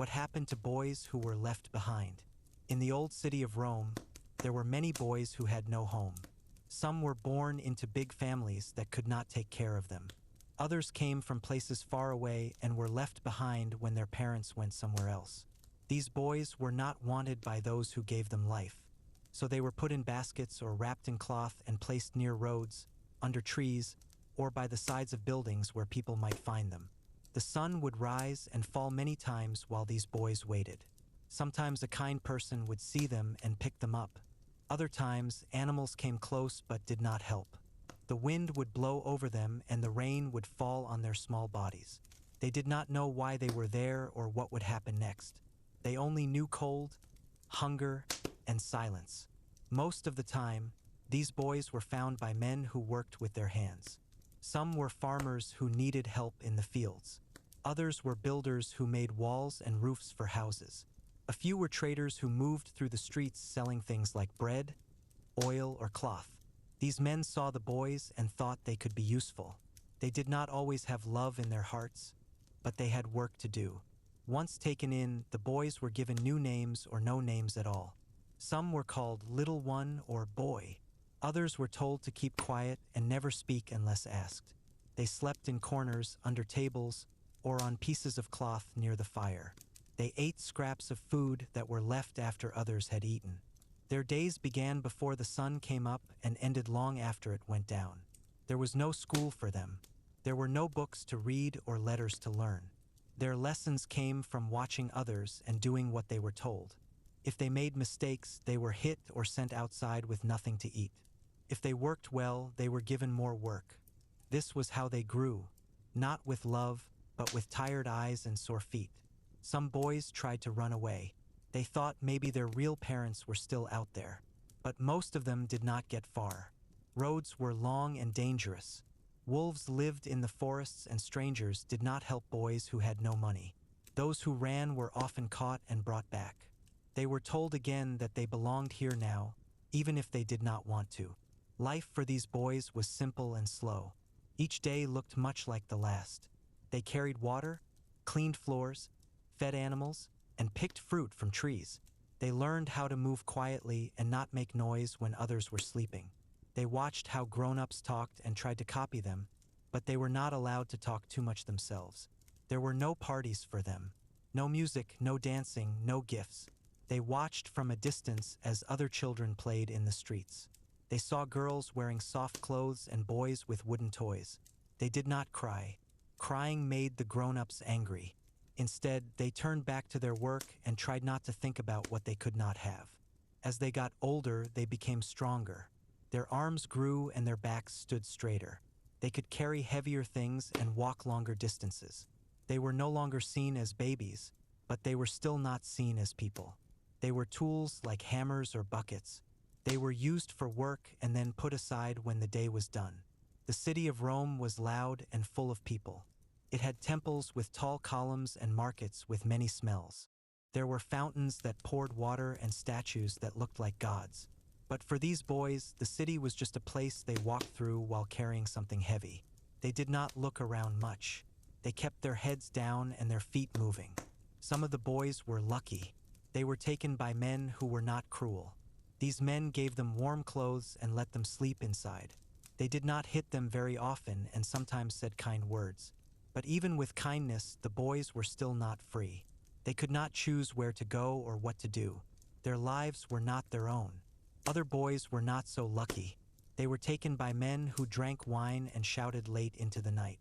What happened to boys who were left behind? In the old city of Rome, there were many boys who had no home. Some were born into big families that could not take care of them. Others came from places far away and were left behind when their parents went somewhere else. These boys were not wanted by those who gave them life, so they were put in baskets or wrapped in cloth and placed near roads, under trees, or by the sides of buildings where people might find them. The sun would rise and fall many times while these boys waited. Sometimes a kind person would see them and pick them up. Other times, animals came close but did not help. The wind would blow over them and the rain would fall on their small bodies. They did not know why they were there or what would happen next. They only knew cold, hunger, and silence. Most of the time, these boys were found by men who worked with their hands. Some were farmers who needed help in the fields. Others were builders who made walls and roofs for houses. A few were traders who moved through the streets selling things like bread, oil, or cloth. These men saw the boys and thought they could be useful. They did not always have love in their hearts, but they had work to do. Once taken in, the boys were given new names or no names at all. Some were called Little One or Boy. Others were told to keep quiet and never speak unless asked. They slept in corners, under tables, or on pieces of cloth near the fire. They ate scraps of food that were left after others had eaten. Their days began before the sun came up and ended long after it went down. There was no school for them. There were no books to read or letters to learn. Their lessons came from watching others and doing what they were told. If they made mistakes, they were hit or sent outside with nothing to eat. If they worked well, they were given more work. This was how they grew, not with love, but with tired eyes and sore feet. Some boys tried to run away. They thought maybe their real parents were still out there. But most of them did not get far. Roads were long and dangerous. Wolves lived in the forests and strangers did not help boys who had no money. Those who ran were often caught and brought back. They were told again that they belonged here now, even if they did not want to. Life for these boys was simple and slow. Each day looked much like the last. They carried water, cleaned floors, fed animals, and picked fruit from trees. They learned how to move quietly and not make noise when others were sleeping. They watched how grown-ups talked and tried to copy them, but they were not allowed to talk too much themselves. There were no parties for them. No music, no dancing, no gifts. They watched from a distance as other children played in the streets. They saw girls wearing soft clothes and boys with wooden toys. They did not cry. Crying made the grown-ups angry. Instead, they turned back to their work and tried not to think about what they could not have. As they got older, they became stronger. Their arms grew and their backs stood straighter. They could carry heavier things and walk longer distances. They were no longer seen as babies, but they were still not seen as people. They were tools like hammers or buckets. They were used for work and then put aside when the day was done. The city of Rome was loud and full of people. It had temples with tall columns and markets with many smells. There were fountains that poured water and statues that looked like gods. But for these boys, the city was just a place they walked through while carrying something heavy. They did not look around much. They kept their heads down and their feet moving. Some of the boys were lucky. They were taken by men who were not cruel. These men gave them warm clothes and let them sleep inside. They did not hit them very often and sometimes said kind words. But even with kindness, the boys were still not free. They could not choose where to go or what to do. Their lives were not their own. Other boys were not so lucky. They were taken by men who drank wine and shouted late into the night.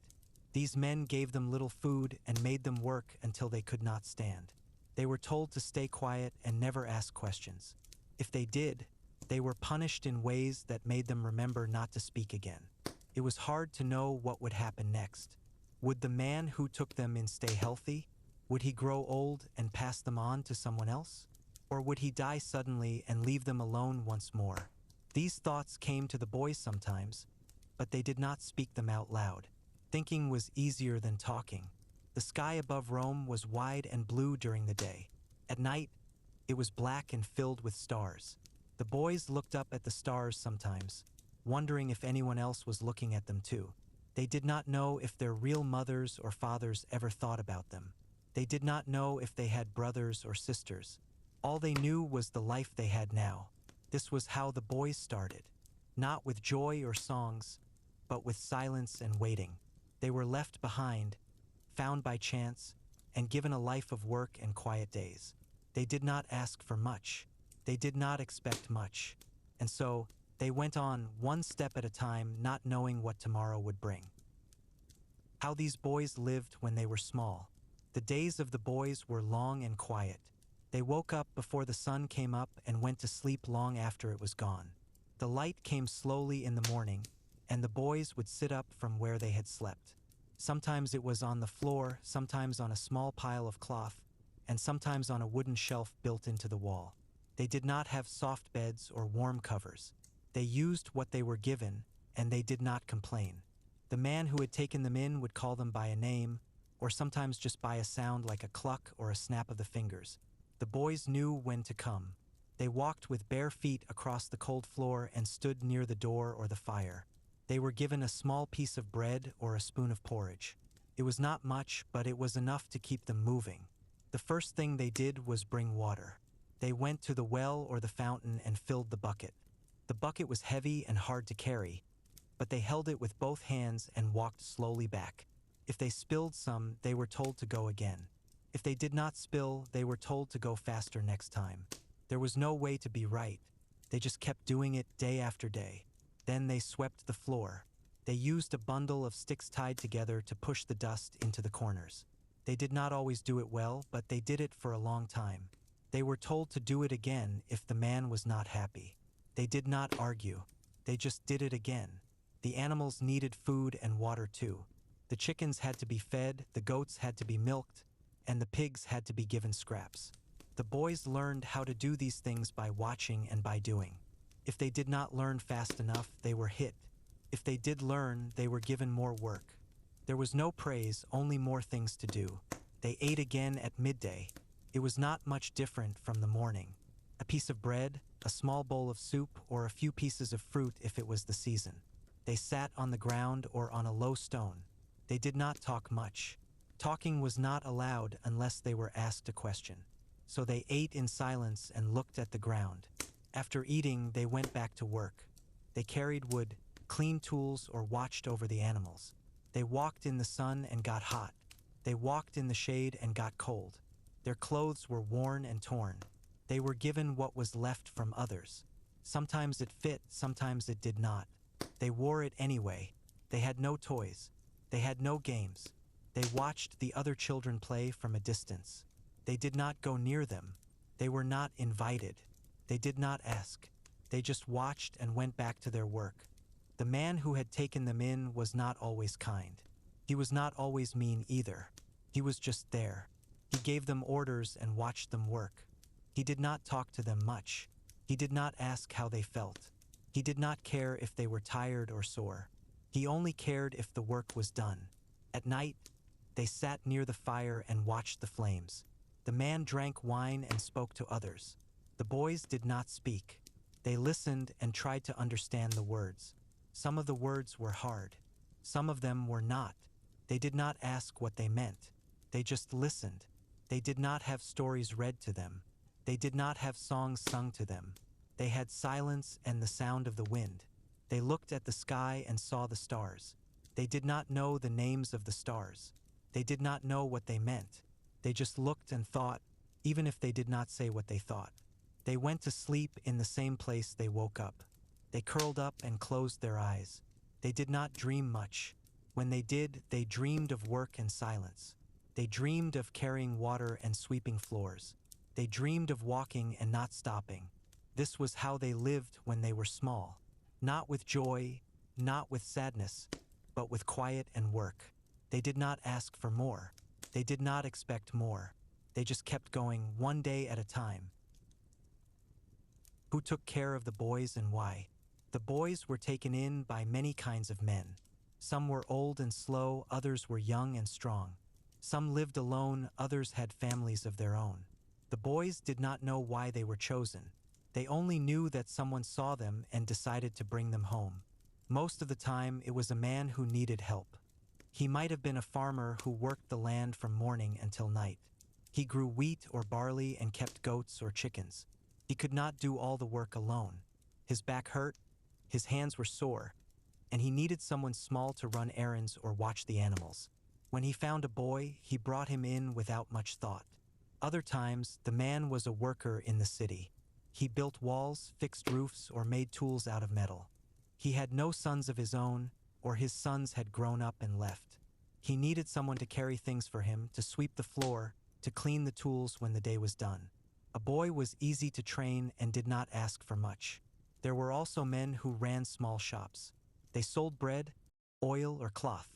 These men gave them little food and made them work until they could not stand. They were told to stay quiet and never ask questions. If they did, they were punished in ways that made them remember not to speak again. It was hard to know what would happen next. Would the man who took them in stay healthy? Would he grow old and pass them on to someone else? Or would he die suddenly and leave them alone once more? These thoughts came to the boys sometimes, but they did not speak them out loud. Thinking was easier than talking. The sky above Rome was wide and blue during the day. At night, it was black and filled with stars. The boys looked up at the stars sometimes, wondering if anyone else was looking at them too. They did not know if their real mothers or fathers ever thought about them. They did not know if they had brothers or sisters. All they knew was the life they had now. This was how the boys started. Not with joy or songs, but with silence and waiting. They were left behind, found by chance, and given a life of work and quiet days. They did not ask for much. They did not expect much. And so, they went on one step at a time, not knowing what tomorrow would bring. How these boys lived when they were small. The days of the boys were long and quiet. They woke up before the sun came up and went to sleep long after it was gone. The light came slowly in the morning, and the boys would sit up from where they had slept. Sometimes it was on the floor, sometimes on a small pile of cloth, and sometimes on a wooden shelf built into the wall. They did not have soft beds or warm covers. They used what they were given, and they did not complain. The man who had taken them in would call them by a name, or sometimes just by a sound like a cluck or a snap of the fingers. The boys knew when to come. They walked with bare feet across the cold floor and stood near the door or the fire. They were given a small piece of bread or a spoon of porridge. It was not much, but it was enough to keep them moving. The first thing they did was bring water. They went to the well or the fountain and filled the bucket. The bucket was heavy and hard to carry, but they held it with both hands and walked slowly back. If they spilled some, they were told to go again. If they did not spill, they were told to go faster next time. There was no way to be right. They just kept doing it day after day. Then they swept the floor. They used a bundle of sticks tied together to push the dust into the corners. They did not always do it well, but they did it for a long time. They were told to do it again if the man was not happy. They did not argue. They just did it again. The animals needed food and water too. The chickens had to be fed, the goats had to be milked, and the pigs had to be given scraps. The boys learned how to do these things by watching and by doing. If they did not learn fast enough, they were hit. If they did learn, they were given more work. There was no praise, only more things to do. They ate again at midday. It was not much different from the morning. A piece of bread, a small bowl of soup, or a few pieces of fruit if it was the season. They sat on the ground or on a low stone. They did not talk much. Talking was not allowed unless they were asked a question. So they ate in silence and looked at the ground. After eating, they went back to work. They carried wood, cleaned tools, or watched over the animals. They walked in the sun and got hot. They walked in the shade and got cold. Their clothes were worn and torn. They were given what was left from others. Sometimes it fit, sometimes it did not. They wore it anyway. They had no toys. They had no games. They watched the other children play from a distance. They did not go near them. They were not invited. They did not ask. They just watched and went back to their work. The man who had taken them in was not always kind. He was not always mean either. He was just there. He gave them orders and watched them work. He did not talk to them much. He did not ask how they felt. He did not care if they were tired or sore. He only cared if the work was done. At night, they sat near the fire and watched the flames. The man drank wine and spoke to others. The boys did not speak. They listened and tried to understand the words. Some of the words were hard. Some of them were not. They did not ask what they meant. They just listened. They did not have stories read to them. They did not have songs sung to them. They had silence and the sound of the wind. They looked at the sky and saw the stars. They did not know the names of the stars. They did not know what they meant. They just looked and thought, even if they did not say what they thought. They went to sleep in the same place they woke up. They curled up and closed their eyes. They did not dream much. When they did, they dreamed of work and silence. They dreamed of carrying water and sweeping floors. They dreamed of walking and not stopping. This was how they lived when they were small. Not with joy, not with sadness, but with quiet and work. They did not ask for more. They did not expect more. They just kept going one day at a time. Who took care of the boys and why? The boys were taken in by many kinds of men. Some were old and slow, others were young and strong. Some lived alone, others had families of their own. The boys did not know why they were chosen. They only knew that someone saw them and decided to bring them home. Most of the time, it was a man who needed help. He might have been a farmer who worked the land from morning until night. He grew wheat or barley and kept goats or chickens. He could not do all the work alone. His back hurt, his hands were sore, and he needed someone small to run errands or watch the animals. When he found a boy, he brought him in without much thought. Other times, the man was a worker in the city. He built walls, fixed roofs, or made tools out of metal. He had no sons of his own, or his sons had grown up and left. He needed someone to carry things for him, to sweep the floor, to clean the tools when the day was done. A boy was easy to train and did not ask for much. There were also men who ran small shops. They sold bread, oil, or cloth.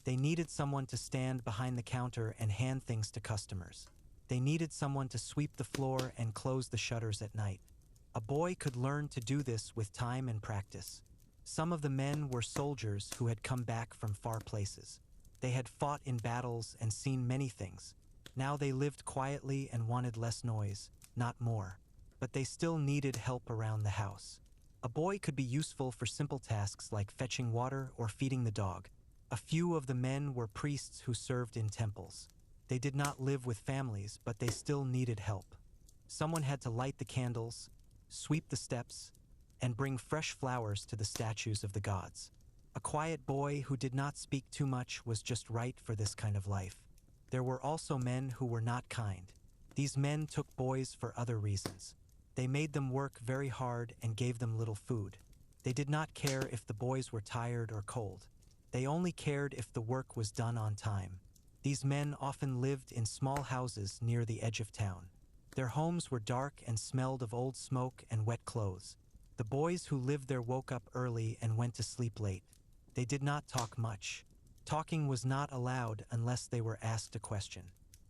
They needed someone to stand behind the counter and hand things to customers. They needed someone to sweep the floor and close the shutters at night. A boy could learn to do this with time and practice. Some of the men were soldiers who had come back from far places. They had fought in battles and seen many things. Now they lived quietly and wanted less noise, not more. But they still needed help around the house. A boy could be useful for simple tasks like fetching water or feeding the dog. A few of the men were priests who served in temples. They did not live with families, but they still needed help. Someone had to light the candles, sweep the steps, and bring fresh flowers to the statues of the gods. A quiet boy who did not speak too much was just right for this kind of life. There were also men who were not kind. These men took boys for other reasons. They made them work very hard and gave them little food. They did not care if the boys were tired or cold. They only cared if the work was done on time. These men often lived in small houses near the edge of town. Their homes were dark and smelled of old smoke and wet clothes. The boys who lived there woke up early and went to sleep late. They did not talk much. Talking was not allowed unless they were asked a question.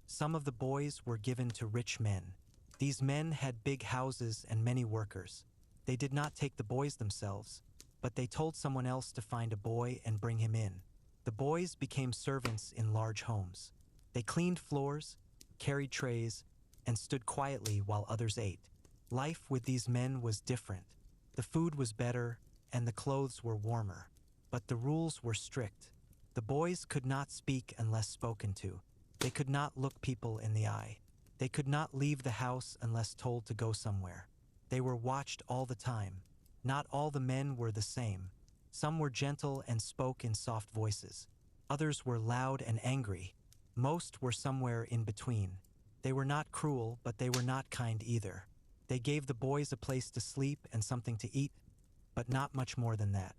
Some of the boys were given to rich men. These men had big houses and many workers. They did not take the boys themselves, but they told someone else to find a boy and bring him in. The boys became servants in large homes. They cleaned floors, carried trays, and stood quietly while others ate. Life with these men was different. The food was better, and the clothes were warmer. But the rules were strict. The boys could not speak unless spoken to. They could not look people in the eye. They could not leave the house unless told to go somewhere. They were watched all the time. Not all the men were the same. Some were gentle and spoke in soft voices. Others were loud and angry. Most were somewhere in between. They were not cruel, but they were not kind either. They gave the boys a place to sleep and something to eat, but not much more than that.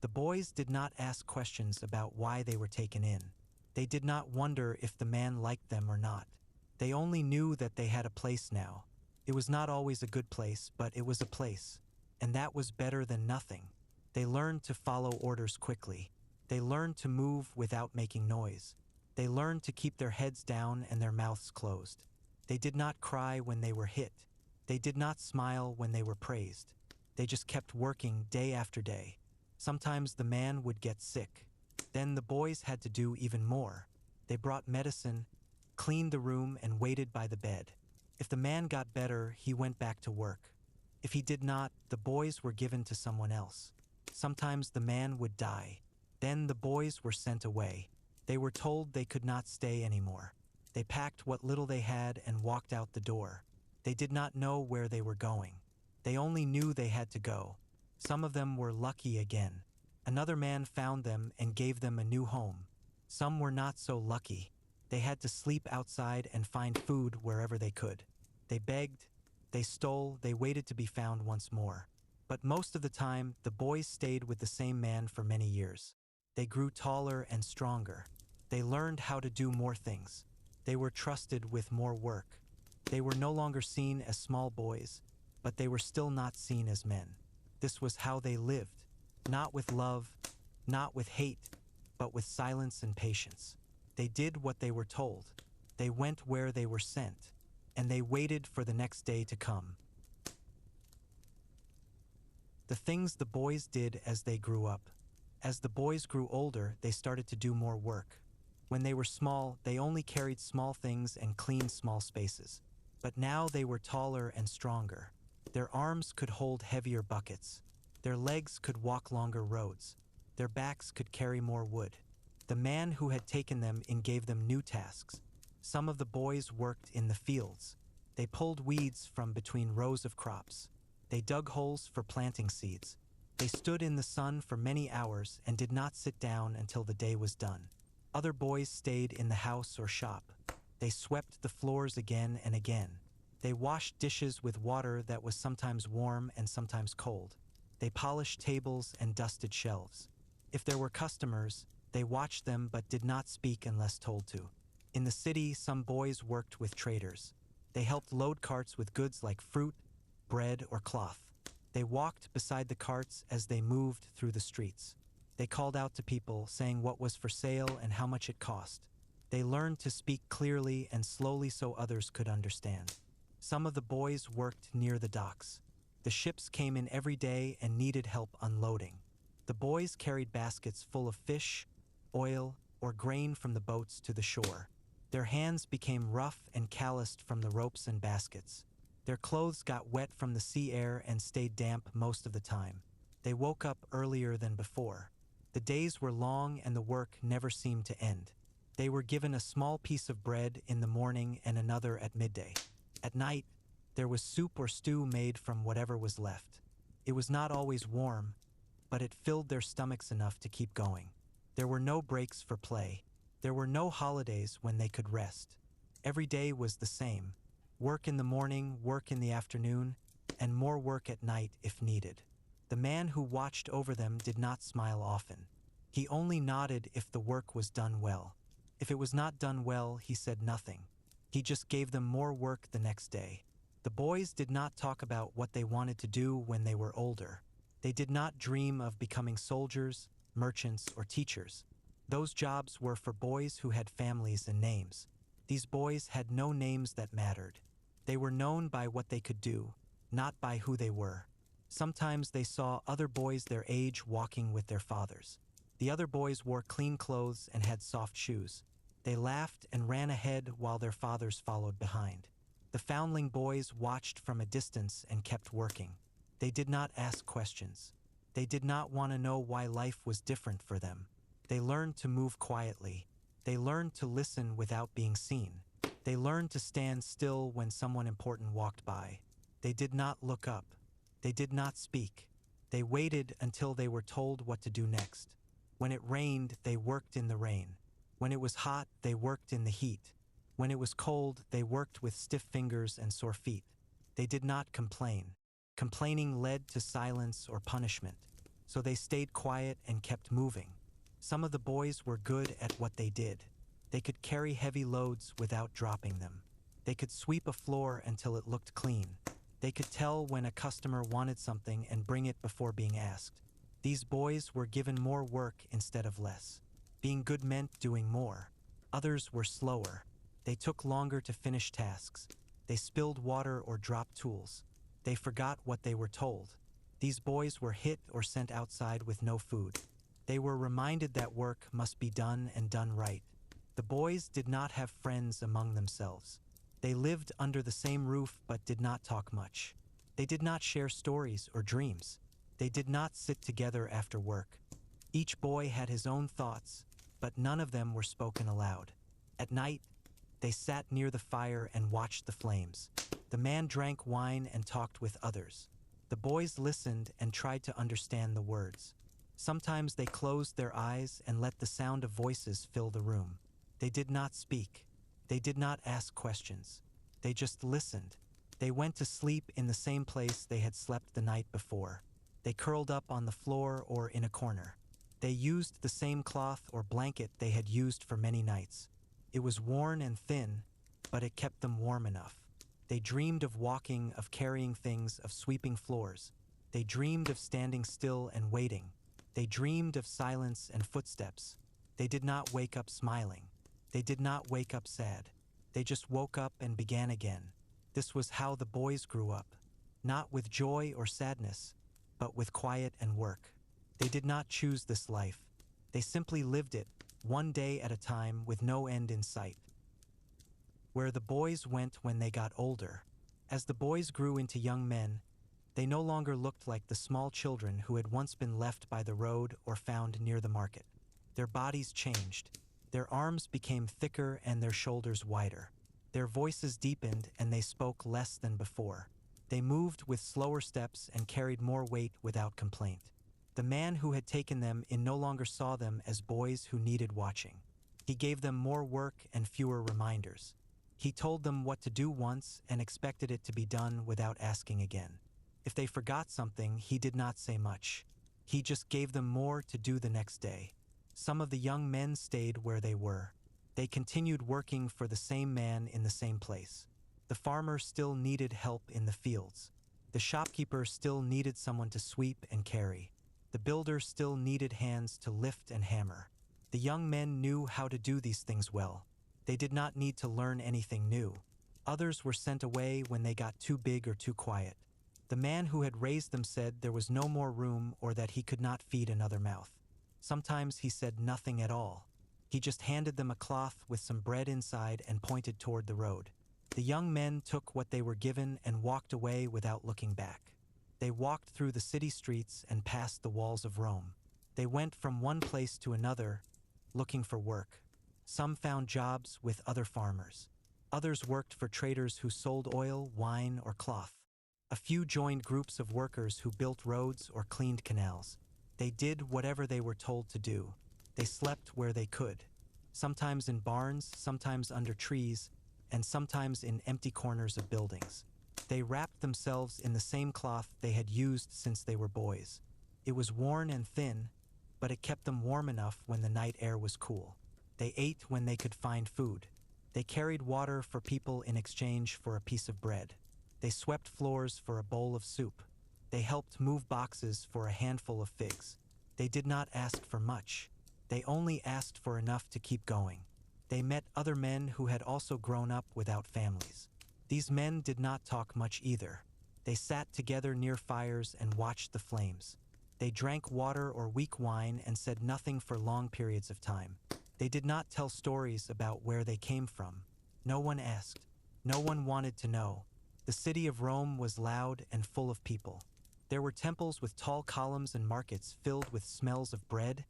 The boys did not ask questions about why they were taken in. They did not wonder if the man liked them or not. They only knew that they had a place now. It was not always a good place, but it was a place, and that was better than nothing. They learned to follow orders quickly. They learned to move without making noise. They learned to keep their heads down and their mouths closed. They did not cry when they were hit. They did not smile when they were praised. They just kept working day after day. Sometimes the man would get sick. Then the boys had to do even more. They brought medicine, cleaned the room, and waited by the bed. If the man got better, he went back to work. If he did not, the boys were given to someone else. Sometimes the man would die. Then the boys were sent away. They were told they could not stay anymore. They packed what little they had and walked out the door. They did not know where they were going. They only knew they had to go. Some of them were lucky again. Another man found them and gave them a new home. Some were not so lucky. They had to sleep outside and find food wherever they could. They begged, they stole, they waited to be found once more. But most of the time, the boys stayed with the same man for many years. They grew taller and stronger. They learned how to do more things. They were trusted with more work. They were no longer seen as small boys, but they were still not seen as men. This was how they lived, not with love, not with hate, but with silence and patience. They did what they were told. They went where they were sent, and they waited for the next day to come. The things the boys did as they grew up. As the boys grew older, they started to do more work. When they were small, they only carried small things and cleaned small spaces. But now they were taller and stronger. Their arms could hold heavier buckets. Their legs could walk longer roads. Their backs could carry more wood. The man who had taken them in gave them new tasks. Some of the boys worked in the fields. They pulled weeds from between rows of crops. They dug holes for planting seeds. They stood in the sun for many hours and did not sit down until the day was done. Other boys stayed in the house or shop. They swept the floors again and again. They washed dishes with water that was sometimes warm and sometimes cold. They polished tables and dusted shelves. If there were customers, they watched them but did not speak unless told to. In the city, some boys worked with traders. They helped load carts with goods like fruit, bread, or cloth. They walked beside the carts as they moved through the streets. They called out to people, saying what was for sale and how much it cost. They learned to speak clearly and slowly so others could understand. Some of the boys worked near the docks. The ships came in every day and needed help unloading. The boys carried baskets full of fish, oil, or grain from the boats to the shore. Their hands became rough and calloused from the ropes and baskets. Their clothes got wet from the sea air and stayed damp most of the time. They woke up earlier than before. The days were long and the work never seemed to end. They were given a small piece of bread in the morning and another at midday. At night, there was soup or stew made from whatever was left. It was not always warm, but it filled their stomachs enough to keep going. There were no breaks for play. There were no holidays when they could rest. Every day was the same. Work in the morning, work in the afternoon, and more work at night if needed. The man who watched over them did not smile often. He only nodded if the work was done well. If it was not done well, he said nothing. He just gave them more work the next day. The boys did not talk about what they wanted to do when they were older. They did not dream of becoming soldiers, merchants, or teachers. Those jobs were for boys who had families and names. These boys had no names that mattered. They were known by what they could do, not by who they were. Sometimes they saw other boys their age walking with their fathers. The other boys wore clean clothes and had soft shoes. They laughed and ran ahead while their fathers followed behind. The foundling boys watched from a distance and kept working. They did not ask questions. They did not want to know why life was different for them. They learned to move quietly. They learned to listen without being seen. They learned to stand still when someone important walked by. They did not look up. They did not speak. They waited until they were told what to do next. When it rained, they worked in the rain. When it was hot, they worked in the heat. When it was cold, they worked with stiff fingers and sore feet. They did not complain. Complaining led to silence or punishment. So they stayed quiet and kept moving. Some of the boys were good at what they did. They could carry heavy loads without dropping them. They could sweep a floor until it looked clean. They could tell when a customer wanted something and bring it before being asked. These boys were given more work instead of less. Being good meant doing more. Others were slower. They took longer to finish tasks. They spilled water or dropped tools. They forgot what they were told. These boys were hit or sent outside with no food. They were reminded that work must be done and done right. The boys did not have friends among themselves. They lived under the same roof but did not talk much. They did not share stories or dreams. They did not sit together after work. Each boy had his own thoughts, but none of them were spoken aloud. At night, they sat near the fire and watched the flames. The man drank wine and talked with others. The boys listened and tried to understand the words. Sometimes they closed their eyes and let the sound of voices fill the room. They did not speak. They did not ask questions. They just listened. They went to sleep in the same place they had slept the night before. They curled up on the floor or in a corner. They used the same cloth or blanket they had used for many nights. It was worn and thin, but it kept them warm enough. They dreamed of walking, of carrying things, of sweeping floors. They dreamed of standing still and waiting. They dreamed of silence and footsteps. They did not wake up smiling. They did not wake up sad. They just woke up and began again. This was how the boys grew up, not with joy or sadness, but with quiet and work. They did not choose this life. They simply lived it, one day at a time with no end in sight. Where the boys went when they got older. As the boys grew into young men, they no longer looked like the small children who had once been left by the road or found near the market. Their bodies changed. Their arms became thicker and their shoulders wider. Their voices deepened and they spoke less than before. They moved with slower steps and carried more weight without complaint. The man who had taken them in no longer saw them as boys who needed watching. He gave them more work and fewer reminders. He told them what to do once and expected it to be done without asking again. If they forgot something, he did not say much. He just gave them more to do the next day. Some of the young men stayed where they were. They continued working for the same man in the same place. The farmer still needed help in the fields. The shopkeeper still needed someone to sweep and carry. The builder still needed hands to lift and hammer. The young men knew how to do these things well. They did not need to learn anything new. Others were sent away when they got too big or too quiet. The man who had raised them said there was no more room or that he could not feed another mouth. Sometimes he said nothing at all. He just handed them a cloth with some bread inside and pointed toward the road. The young men took what they were given and walked away without looking back. They walked through the city streets and past the walls of Rome. They went from one place to another, looking for work. Some found jobs with other farmers. Others worked for traders who sold oil, wine, or cloth. A few joined groups of workers who built roads or cleaned canals. They did whatever they were told to do. They slept where they could. Sometimes in barns, sometimes under trees, and sometimes in empty corners of buildings. They wrapped themselves in the same cloth they had used since they were boys. It was worn and thin, but it kept them warm enough when the night air was cool. They ate when they could find food. They carried water for people in exchange for a piece of bread. They swept floors for a bowl of soup. They helped move boxes for a handful of figs. They did not ask for much. They only asked for enough to keep going. They met other men who had also grown up without families. These men did not talk much either. They sat together near fires and watched the flames. They drank water or weak wine and said nothing for long periods of time. They did not tell stories about where they came from. No one asked. No one wanted to know. The city of Rome was loud and full of people. There were temples with tall columns and markets filled with smells of bread,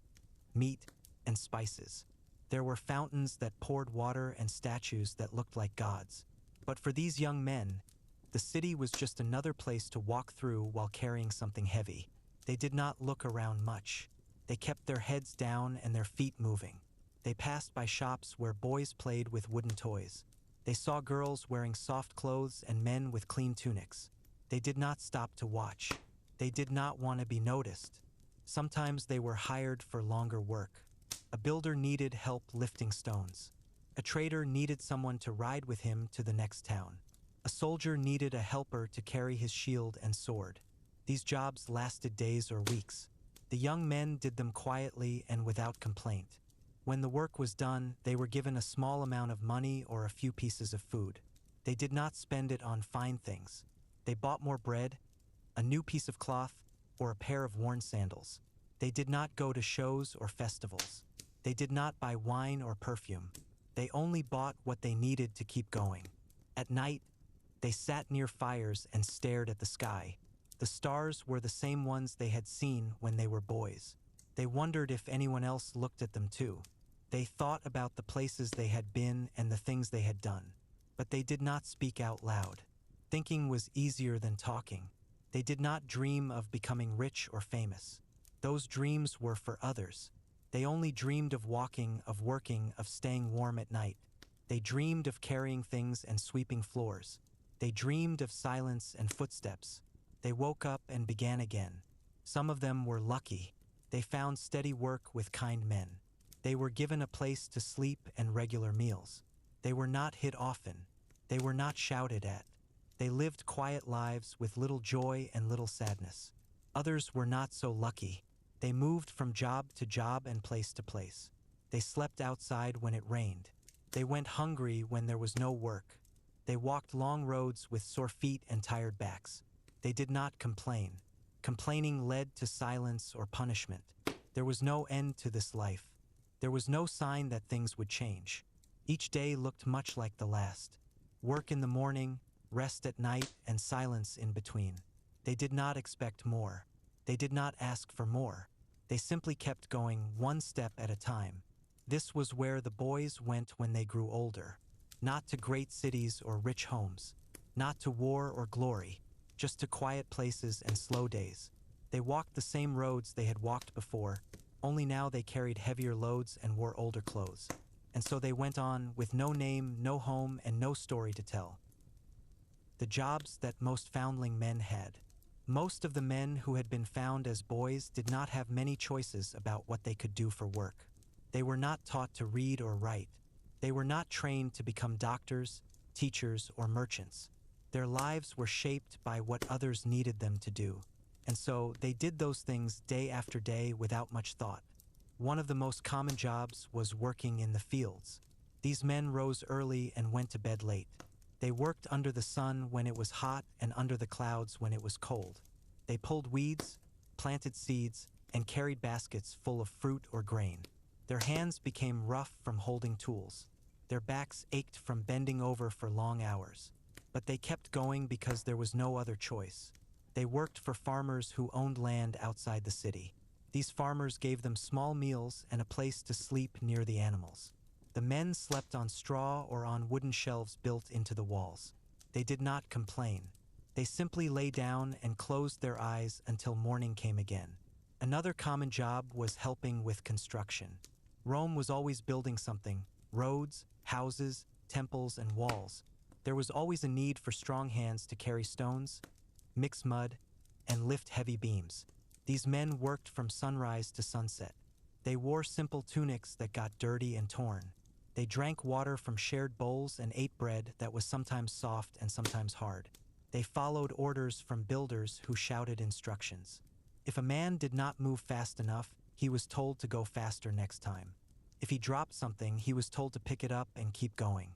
meat, and spices. There were fountains that poured water and statues that looked like gods. But for these young men, the city was just another place to walk through while carrying something heavy. They did not look around much. They kept their heads down and their feet moving. They passed by shops where boys played with wooden toys. They saw girls wearing soft clothes and men with clean tunics. They did not stop to watch. They did not want to be noticed. Sometimes they were hired for longer work. A builder needed help lifting stones. A trader needed someone to ride with him to the next town. A soldier needed a helper to carry his shield and sword. These jobs lasted days or weeks. The young men did them quietly and without complaint. When the work was done, they were given a small amount of money or a few pieces of food. They did not spend it on fine things. They bought more bread, a new piece of cloth, or a pair of worn sandals. They did not go to shows or festivals. They did not buy wine or perfume. They only bought what they needed to keep going. At night, they sat near fires and stared at the sky. The stars were the same ones they had seen when they were boys. They wondered if anyone else looked at them too. They thought about the places they had been and the things they had done. But they did not speak out loud. Thinking was easier than talking. They did not dream of becoming rich or famous. Those dreams were for others. They only dreamed of walking, of working, of staying warm at night. They dreamed of carrying things and sweeping floors. They dreamed of silence and footsteps. They woke up and began again. Some of them were lucky. They found steady work with kind men. They were given a place to sleep and regular meals. They were not hit often. They were not shouted at. They lived quiet lives with little joy and little sadness. Others were not so lucky. They moved from job to job and place to place. They slept outside when it rained. They went hungry when there was no work. They walked long roads with sore feet and tired backs. They did not complain. Complaining led to silence or punishment. There was no end to this life. There was no sign that things would change. Each day looked much like the last. Work in the morning, rest at night, and silence in between. They did not expect more. They did not ask for more. They simply kept going one step at a time. This was where the boys went when they grew older. Not to great cities or rich homes. Not to war or glory. Just to quiet places and slow days. They walked the same roads they had walked before, only now they carried heavier loads and wore older clothes. And so they went on, with no name, no home, and no story to tell. The jobs that most foundling men had. Most of the men who had been found as boys did not have many choices about what they could do for work. They were not taught to read or write. They were not trained to become doctors, teachers, or merchants. Their lives were shaped by what others needed them to do. And so they did those things day after day without much thought. One of the most common jobs was working in the fields. These men rose early and went to bed late. They worked under the sun when it was hot and under the clouds when it was cold. They pulled weeds, planted seeds, and carried baskets full of fruit or grain. Their hands became rough from holding tools. Their backs ached from bending over for long hours. But they kept going because there was no other choice. They worked for farmers who owned land outside the city. These farmers gave them small meals and a place to sleep near the animals. The men slept on straw or on wooden shelves built into the walls. They did not complain. They simply lay down and closed their eyes until morning came again. Another common job was helping with construction. Rome was always building something: roads, houses, temples, and walls. There was always a need for strong hands to carry stones, mix mud, and lift heavy beams. These men worked from sunrise to sunset. They wore simple tunics that got dirty and torn. They drank water from shared bowls and ate bread that was sometimes soft and sometimes hard. They followed orders from builders who shouted instructions. If a man did not move fast enough, he was told to go faster next time. If he dropped something, he was told to pick it up and keep going.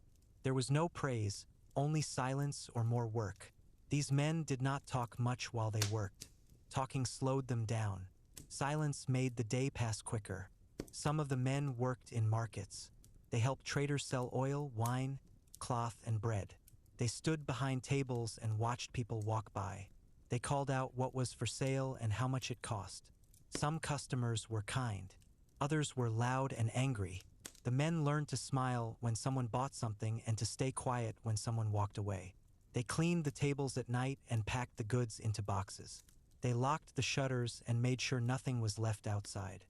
There was no praise, only silence or more work. These men did not talk much while they worked. Talking slowed them down. Silence made the day pass quicker. Some of the men worked in markets. They helped traders sell oil, wine, cloth, and bread. They stood behind tables and watched people walk by. They called out what was for sale and how much it cost. Some customers were kind. Others were loud and angry. The men learned to smile when someone bought something and to stay quiet when someone walked away. They cleaned the tables at night and packed the goods into boxes. They locked the shutters and made sure nothing was left outside.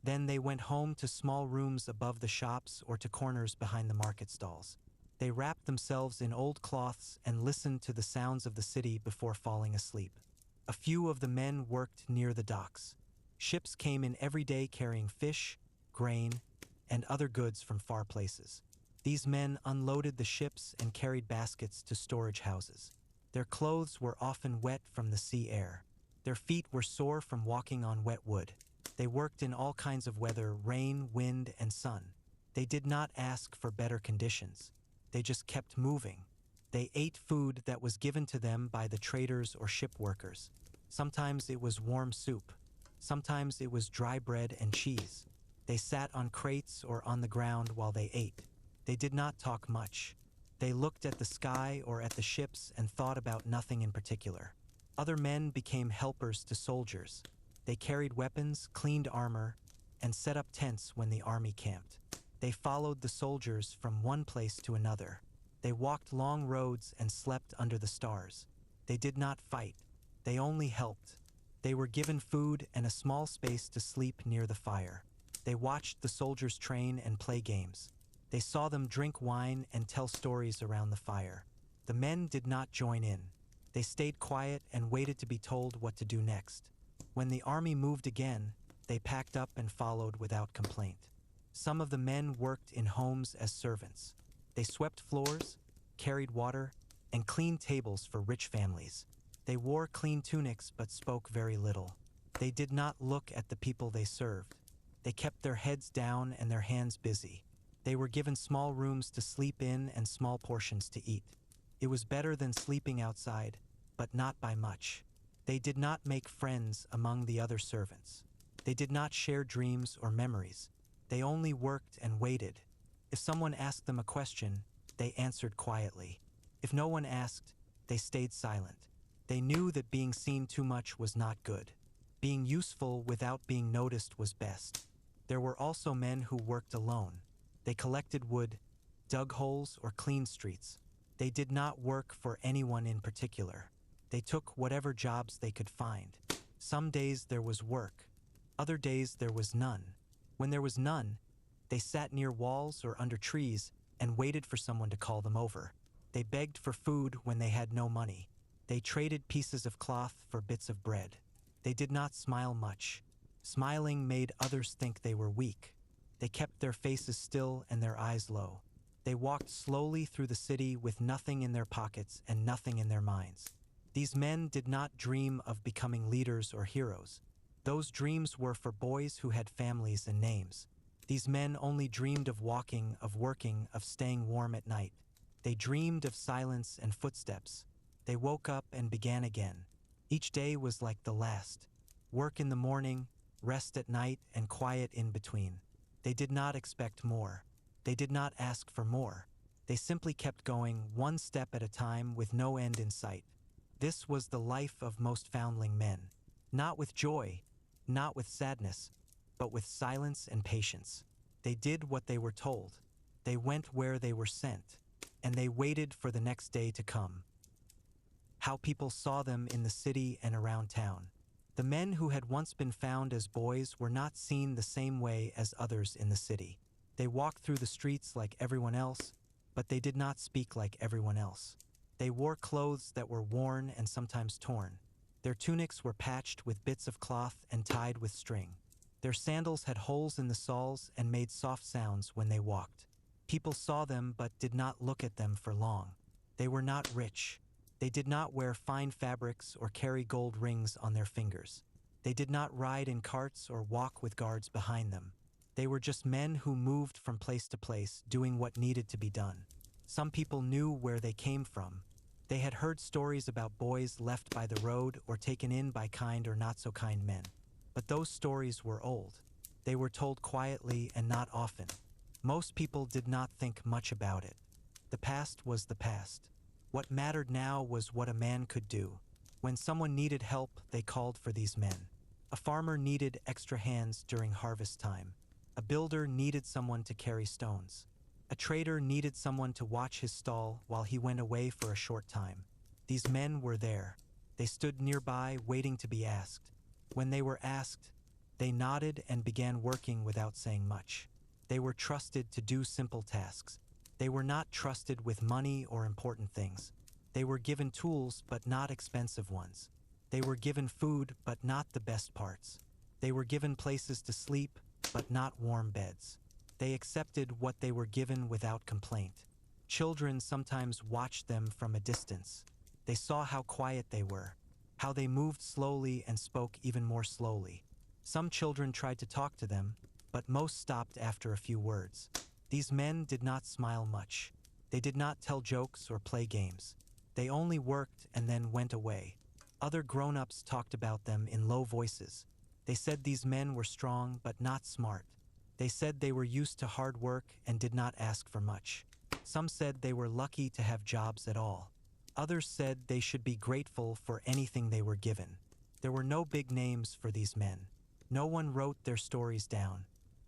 Then they went home to small rooms above the shops or to corners behind the market stalls. They wrapped themselves in old cloths and listened to the sounds of the city before falling asleep. A few of the men worked near the docks. Ships came in every day carrying fish, grain, and other goods from far places. These men unloaded the ships and carried baskets to storage houses. Their clothes were often wet from the sea air. Their feet were sore from walking on wet wood. They worked in all kinds of weather: rain, wind, and sun. They did not ask for better conditions. They just kept moving. They ate food that was given to them by the traders or ship workers. Sometimes it was warm soup. Sometimes it was dry bread and cheese. They sat on crates or on the ground while they ate. They did not talk much. They looked at the sky or at the ships and thought about nothing in particular. Other men became helpers to soldiers. They carried weapons, cleaned armor, and set up tents when the army camped. They followed the soldiers from one place to another. They walked long roads and slept under the stars. They did not fight. They only helped. They were given food and a small space to sleep near the fire. They watched the soldiers train and play games. They saw them drink wine and tell stories around the fire. The men did not join in. They stayed quiet and waited to be told what to do next. When the army moved again, they packed up and followed without complaint. Some of the men worked in homes as servants. They swept floors, carried water, and cleaned tables for rich families. They wore clean tunics but spoke very little. They did not look at the people they served. They kept their heads down and their hands busy. They were given small rooms to sleep in and small portions to eat. It was better than sleeping outside, but not by much. They did not make friends among the other servants. They did not share dreams or memories. They only worked and waited. If someone asked them a question, they answered quietly. If no one asked, they stayed silent. They knew that being seen too much was not good. Being useful without being noticed was best. There were also men who worked alone. They collected wood, dug holes, or cleaned streets. They did not work for anyone in particular. They took whatever jobs they could find. Some days there was work. Other days there was none. When there was none, they sat near walls or under trees and waited for someone to call them over. They begged for food when they had no money. They traded pieces of cloth for bits of bread. They did not smile much. Smiling made others think they were weak. They kept their faces still and their eyes low. They walked slowly through the city with nothing in their pockets and nothing in their minds. These men did not dream of becoming leaders or heroes. Those dreams were for boys who had families and names. These men only dreamed of walking, of working, of staying warm at night. They dreamed of silence and footsteps. They woke up and began again. Each day was like the last. Work in the morning, rest at night, and quiet in between. They did not expect more. They did not ask for more. They simply kept going one step at a time with no end in sight. This was the life of most foundling men. Not with joy, not with sadness, but with silence and patience. They did what they were told. They went where they were sent, and they waited for the next day to come. How people saw them in the city and around town. The men who had once been found as boys were not seen the same way as others in the city. They walked through the streets like everyone else, but they did not speak like everyone else. They wore clothes that were worn and sometimes torn. Their tunics were patched with bits of cloth and tied with string. Their sandals had holes in the soles and made soft sounds when they walked. People saw them but did not look at them for long. They were not rich. They did not wear fine fabrics or carry gold rings on their fingers. They did not ride in carts or walk with guards behind them. They were just men who moved from place to place, doing what needed to be done. Some people knew where they came from. They had heard stories about boys left by the road or taken in by kind or not so kind men. But those stories were old. They were told quietly and not often. Most people did not think much about it. The past was the past. What mattered now was what a man could do. When someone needed help, they called for these men. A farmer needed extra hands during harvest time. A builder needed someone to carry stones. A trader needed someone to watch his stall while he went away for a short time. These men were there. They stood nearby, waiting to be asked. When they were asked, they nodded and began working without saying much. They were trusted to do simple tasks. They were not trusted with money or important things. They were given tools, but not expensive ones. They were given food, but not the best parts. They were given places to sleep, but not warm beds. They accepted what they were given without complaint. Children sometimes watched them from a distance. They saw how quiet they were, how they moved slowly and spoke even more slowly. Some children tried to talk to them, but most stopped after a few words. These men did not smile much. They did not tell jokes or play games. They only worked and then went away. Other grown-ups talked about them in low voices. They said these men were strong but not smart. They said they were used to hard work and did not ask for much. Some said they were lucky to have jobs at all. Others said they should be grateful for anything they were given. There were no big names for these men. No one wrote their stories down.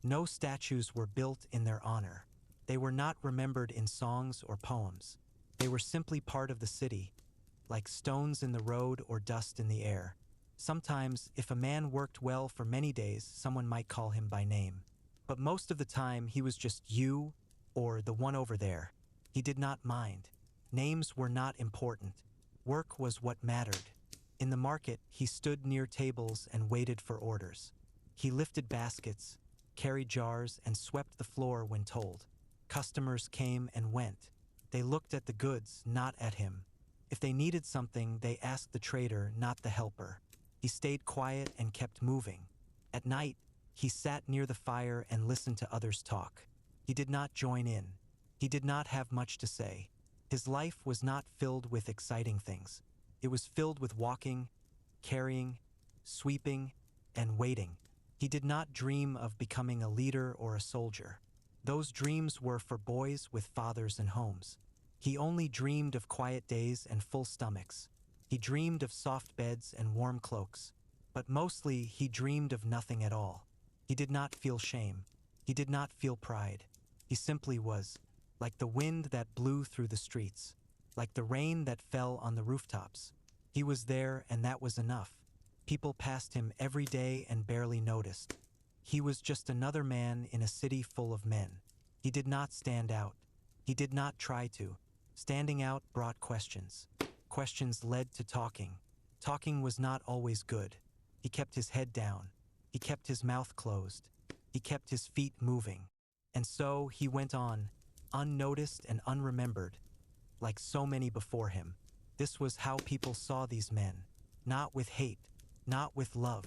No statues were built in their honor. They were not remembered in songs or poems. They were simply part of the city, like stones in the road or dust in the air. Sometimes, if a man worked well for many days, someone might call him by name. But most of the time, he was just you or the one over there. He did not mind. Names were not important. Work was what mattered. In the market, he stood near tables and waited for orders. He lifted baskets, carried jars, and swept the floor when told. Customers came and went. They looked at the goods, not at him. If they needed something, they asked the trader, not the helper. He stayed quiet and kept moving. At night, he sat near the fire and listened to others talk. He did not join in. He did not have much to say. His life was not filled with exciting things. It was filled with walking, carrying, sweeping, and waiting. He did not dream of becoming a leader or a soldier. Those dreams were for boys with fathers and homes. He only dreamed of quiet days and full stomachs. He dreamed of soft beds and warm cloaks. But mostly he dreamed of nothing at all. He did not feel shame. He did not feel pride. He simply was, like the wind that blew through the streets, like the rain that fell on the rooftops. He was there, and that was enough. People passed him every day and barely noticed. He was just another man in a city full of men. He did not stand out. He did not try to. Standing out brought questions. Questions led to talking. Talking was not always good. He kept his head down. He kept his mouth closed. He kept his feet moving. And so he went on, unnoticed and unremembered, like so many before him. This was how people saw these men. Not with hate, not with love,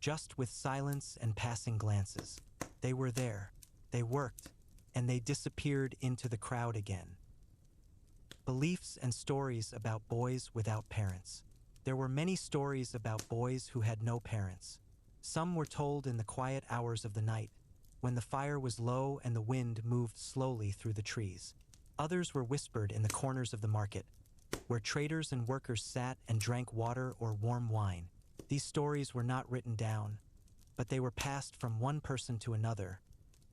just with silence and passing glances. They were there. They worked, and they disappeared into the crowd again. Beliefs and stories about boys without parents. There were many stories about boys who had no parents. Some were told in the quiet hours of the night, when the fire was low and the wind moved slowly through the trees. Others were whispered in the corners of the market, where traders and workers sat and drank water or warm wine. These stories were not written down, but they were passed from one person to another,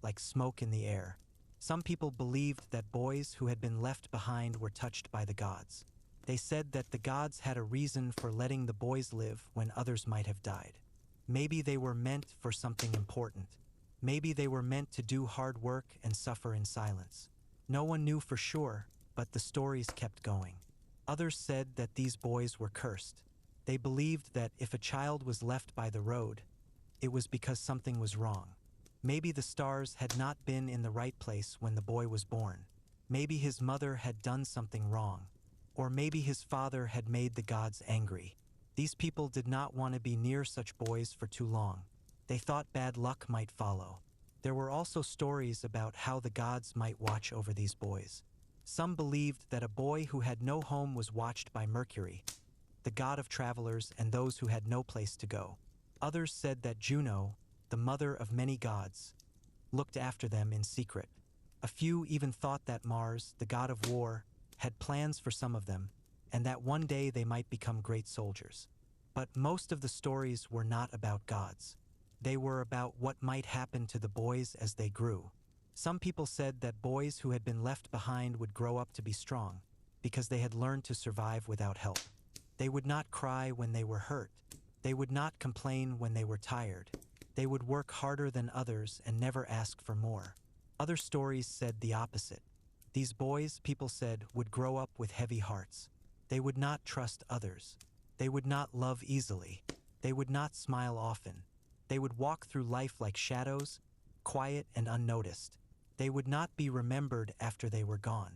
like smoke in the air. Some people believed that boys who had been left behind were touched by the gods. They said that the gods had a reason for letting the boys live when others might have died. Maybe they were meant for something important. Maybe they were meant to do hard work and suffer in silence. No one knew for sure, but the stories kept going. Others said that these boys were cursed. They believed that if a child was left by the road, it was because something was wrong. Maybe the stars had not been in the right place when the boy was born. Maybe his mother had done something wrong. Or maybe his father had made the gods angry. These people did not want to be near such boys for too long. They thought bad luck might follow. There were also stories about how the gods might watch over these boys. Some believed that a boy who had no home was watched by Mercury, the god of travelers and those who had no place to go. Others said that Juno, the mother of many gods, looked after them in secret. A few even thought that Mars, the god of war, had plans for some of them, and that one day they might become great soldiers. But most of the stories were not about gods. They were about what might happen to the boys as they grew. Some people said that boys who had been left behind would grow up to be strong, because they had learned to survive without help. They would not cry when they were hurt. They would not complain when they were tired. They would work harder than others and never ask for more. Other stories said the opposite. These boys, people said, would grow up with heavy hearts. They would not trust others. They would not love easily. They would not smile often. They would walk through life like shadows, quiet and unnoticed. They would not be remembered after they were gone.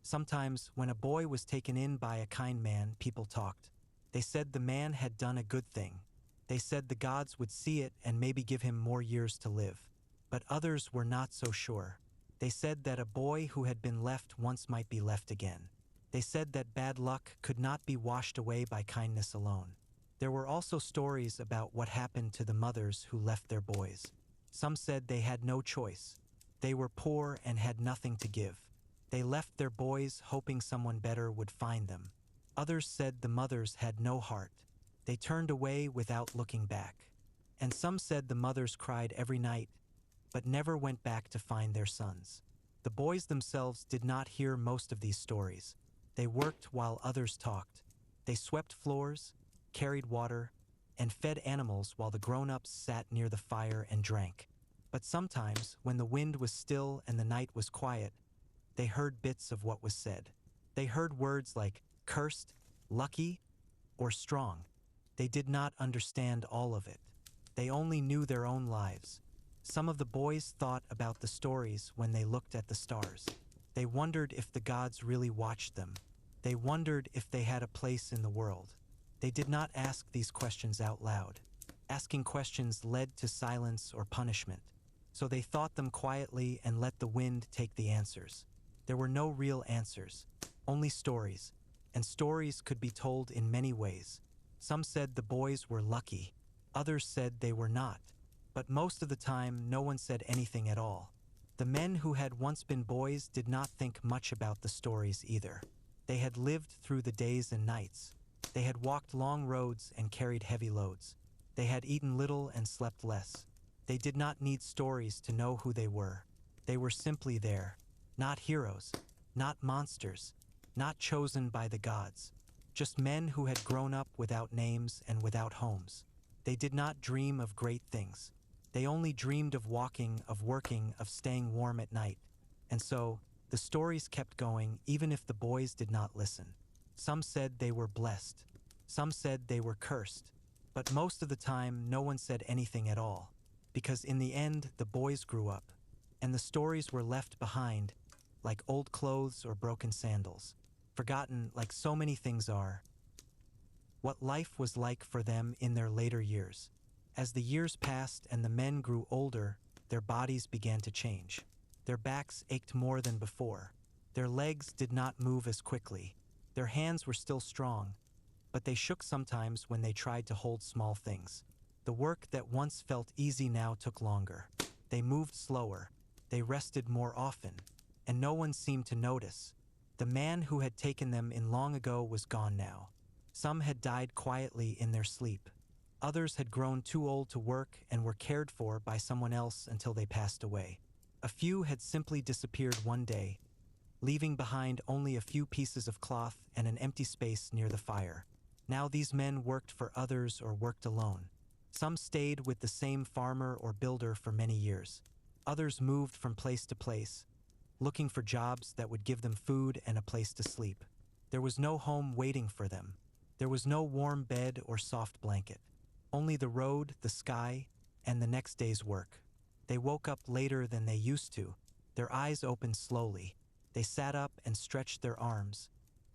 Sometimes, when a boy was taken in by a kind man, people talked. They said the man had done a good thing. They said the gods would see it and maybe give him more years to live. But others were not so sure. They said that a boy who had been left once might be left again. They said that bad luck could not be washed away by kindness alone. There were also stories about what happened to the mothers who left their boys. Some said they had no choice. They were poor and had nothing to give. They left their boys hoping someone better would find them. Others said the mothers had no heart. They turned away without looking back. And some said the mothers cried every night, but never went back to find their sons. The boys themselves did not hear most of these stories. They worked while others talked. They swept floors, carried water, and fed animals while the grown-ups sat near the fire and drank. But sometimes, when the wind was still and the night was quiet, they heard bits of what was said. They heard words like cursed, lucky, or strong. They did not understand all of it. They only knew their own lives. Some of the boys thought about the stories when they looked at the stars. They wondered if the gods really watched them. They wondered if they had a place in the world. They did not ask these questions out loud. Asking questions led to silence or punishment. So they thought them quietly and let the wind take the answers. There were no real answers, only stories, and stories could be told in many ways. Some said the boys were lucky, others said they were not, but most of the time no one said anything at all. The men who had once been boys did not think much about the stories either. They had lived through the days and nights. They had walked long roads and carried heavy loads. They had eaten little and slept less. They did not need stories to know who they were. They were simply there. Not heroes, not monsters, not chosen by the gods. Just men who had grown up without names and without homes. They did not dream of great things. They only dreamed of walking, of working, of staying warm at night. And so, the stories kept going even if the boys did not listen. Some said they were blessed. Some said they were cursed. But most of the time, no one said anything at all. Because in the end, the boys grew up. And the stories were left behind, like old clothes or broken sandals. Forgotten like so many things are. What life was like for them in their later years. As the years passed and the men grew older, their bodies began to change. Their backs ached more than before. Their legs did not move as quickly. Their hands were still strong, but they shook sometimes when they tried to hold small things. The work that once felt easy now took longer. They moved slower. They rested more often, and no one seemed to notice. The man who had taken them in long ago was gone now. Some had died quietly in their sleep. Others had grown too old to work and were cared for by someone else until they passed away. A few had simply disappeared one day, leaving behind only a few pieces of cloth and an empty space near the fire. Now these men worked for others or worked alone. Some stayed with the same farmer or builder for many years. Others moved from place to place, looking for jobs that would give them food and a place to sleep. There was no home waiting for them. There was no warm bed or soft blanket. Only the road, the sky, and the next day's work. They woke up later than they used to. Their eyes opened slowly. They sat up and stretched their arms,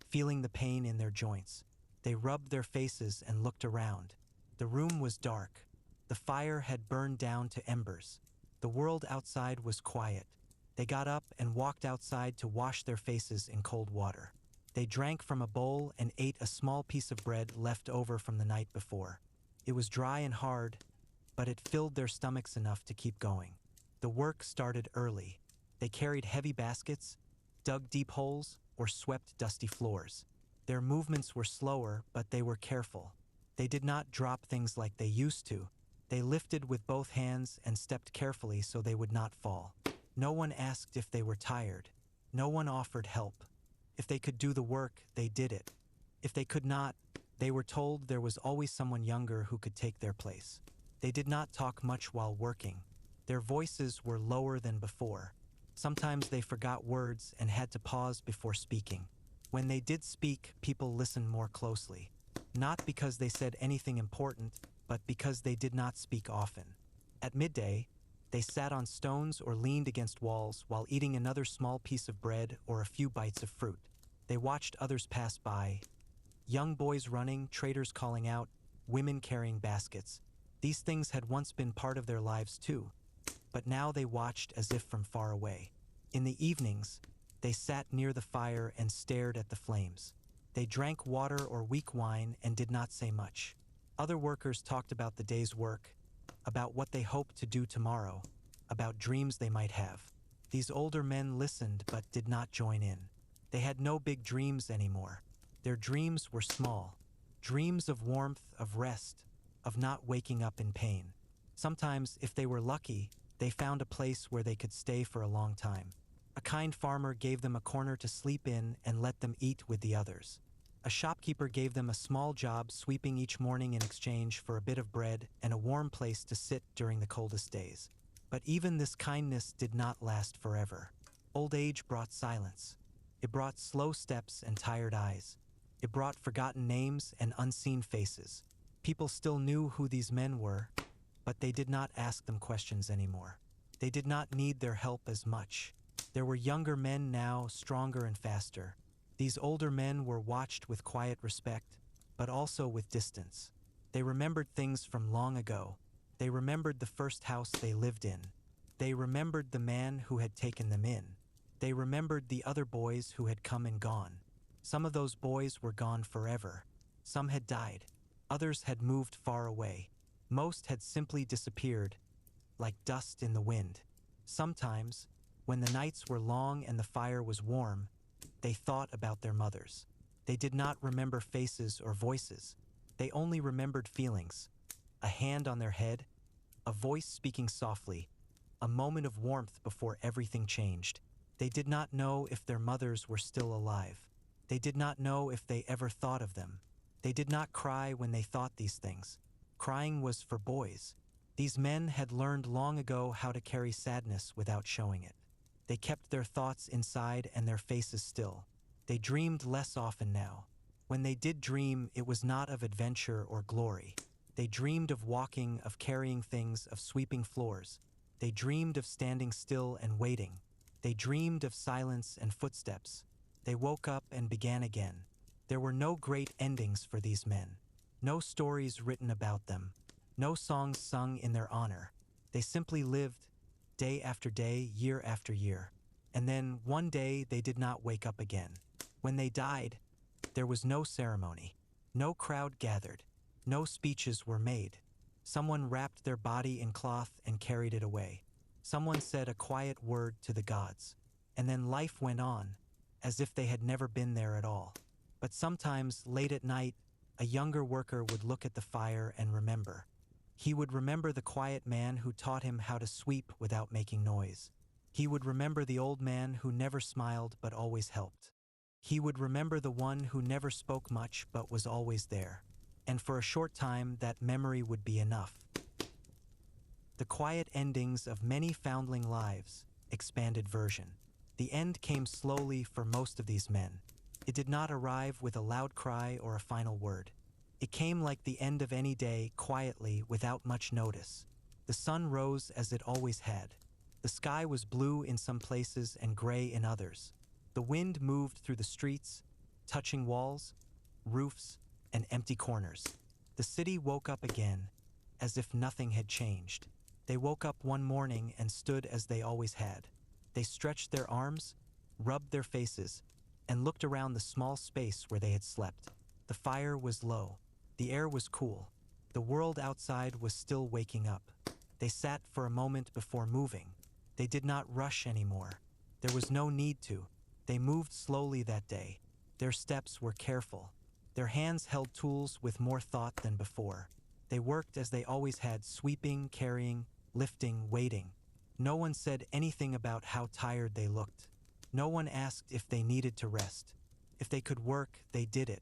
feeling the pain in their joints. They rubbed their faces and looked around. The room was dark. The fire had burned down to embers. The world outside was quiet. They got up and walked outside to wash their faces in cold water. They drank from a bowl and ate a small piece of bread left over from the night before. It was dry and hard, but it filled their stomachs enough to keep going. The work started early. They carried heavy baskets, dug deep holes, or swept dusty floors. Their movements were slower, but they were careful. They did not drop things like they used to. They lifted with both hands and stepped carefully so they would not fall. No one asked if they were tired. No one offered help. If they could do the work, they did it. If they could not, they were told there was always someone younger who could take their place. They did not talk much while working. Their voices were lower than before. Sometimes they forgot words and had to pause before speaking. When they did speak, people listened more closely. Not because they said anything important, but because they did not speak often. At midday, they sat on stones or leaned against walls while eating another small piece of bread or a few bites of fruit. They watched others pass by. Young boys running, traders calling out, women carrying baskets. These things had once been part of their lives too, but now they watched as if from far away. In the evenings, they sat near the fire and stared at the flames. They drank water or weak wine and did not say much. Other workers talked about the day's work, about what they hoped to do tomorrow, about dreams they might have. These older men listened but did not join in. They had no big dreams anymore. Their dreams were small. Dreams of warmth, of rest, of not waking up in pain. Sometimes, if they were lucky, they found a place where they could stay for a long time. A kind farmer gave them a corner to sleep in and let them eat with the others. A shopkeeper gave them a small job sweeping each morning in exchange for a bit of bread and a warm place to sit during the coldest days. But even this kindness did not last forever. Old age brought silence. It brought slow steps and tired eyes. It brought forgotten names and unseen faces. People still knew who these men were, but they did not ask them questions anymore. They did not need their help as much. There were younger men now, stronger and faster. These older men were watched with quiet respect, but also with distance. They remembered things from long ago. They remembered the first house they lived in. They remembered the man who had taken them in. They remembered the other boys who had come and gone. Some of those boys were gone forever. Some had died. Others had moved far away. Most had simply disappeared, like dust in the wind. Sometimes, when the nights were long and the fire was warm, they thought about their mothers. They did not remember faces or voices. They only remembered feelings. a hand on their head, a voice speaking softly, a moment of warmth before everything changed. They did not know if their mothers were still alive. They did not know if they ever thought of them. They did not cry when they thought these things. Crying was for boys. These men had learned long ago how to carry sadness without showing it. They kept their thoughts inside and their faces still. They dreamed less often now. When they did dream, it was not of adventure or glory. They dreamed of walking, of carrying things, of sweeping floors. They dreamed of standing still and waiting. They dreamed of silence and footsteps. They woke up and began again. There were no great endings for these men. No stories written about them. No songs sung in their honor. They simply lived, day after day, year after year. And then, one day, they did not wake up again. When they died, there was no ceremony. No crowd gathered. No speeches were made. Someone wrapped their body in cloth and carried it away. Someone said a quiet word to the gods. And then life went on, as if they had never been there at all. But sometimes, late at night, a younger worker would look at the fire and remember. He would remember the quiet man who taught him how to sweep without making noise. He would remember the old man who never smiled but always helped. He would remember the one who never spoke much but was always there. And for a short time, that memory would be enough. The quiet endings of many foundling lives, expanded version. The end came slowly for most of these men. It did not arrive with a loud cry or a final word. It came like the end of any day, quietly, without much notice. The sun rose as it always had. The sky was blue in some places and gray in others. The wind moved through the streets, touching walls, roofs, and empty corners. The city woke up again, as if nothing had changed. They woke up one morning and stood as they always had. They stretched their arms, rubbed their faces, and looked around the small space where they had slept. The fire was low. The air was cool. The world outside was still waking up. They sat for a moment before moving. They did not rush anymore. There was no need to. They moved slowly that day. Their steps were careful. Their hands held tools with more thought than before. They worked as they always had, sweeping, carrying, lifting, waiting. No one said anything about how tired they looked. No one asked if they needed to rest. If they could work, they did it.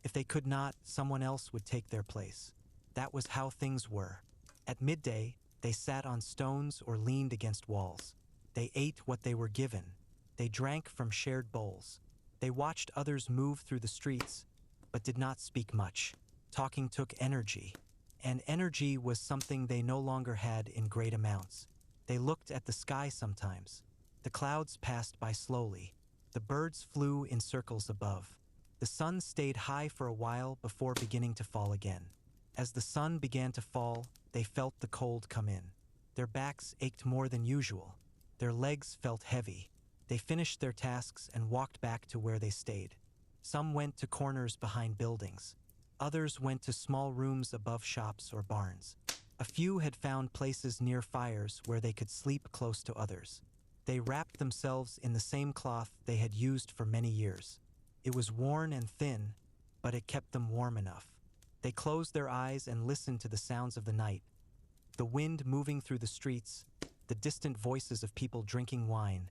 If they could not, someone else would take their place. That was how things were. At midday, they sat on stones or leaned against walls. They ate what they were given. They drank from shared bowls. They watched others move through the streets, but did not speak much. Talking took energy, and energy was something they no longer had in great amounts. They looked at the sky sometimes. The clouds passed by slowly. The birds flew in circles above. The sun stayed high for a while before beginning to fall again. As the sun began to fall, they felt the cold come in. Their backs ached more than usual. Their legs felt heavy. They finished their tasks and walked back to where they stayed. Some went to corners behind buildings. Others went to small rooms above shops or barns. A few had found places near fires where they could sleep close to others. They wrapped themselves in the same cloth they had used for many years. It was worn and thin, but it kept them warm enough. They closed their eyes and listened to the sounds of the night. The wind moving through the streets, the distant voices of people drinking wine,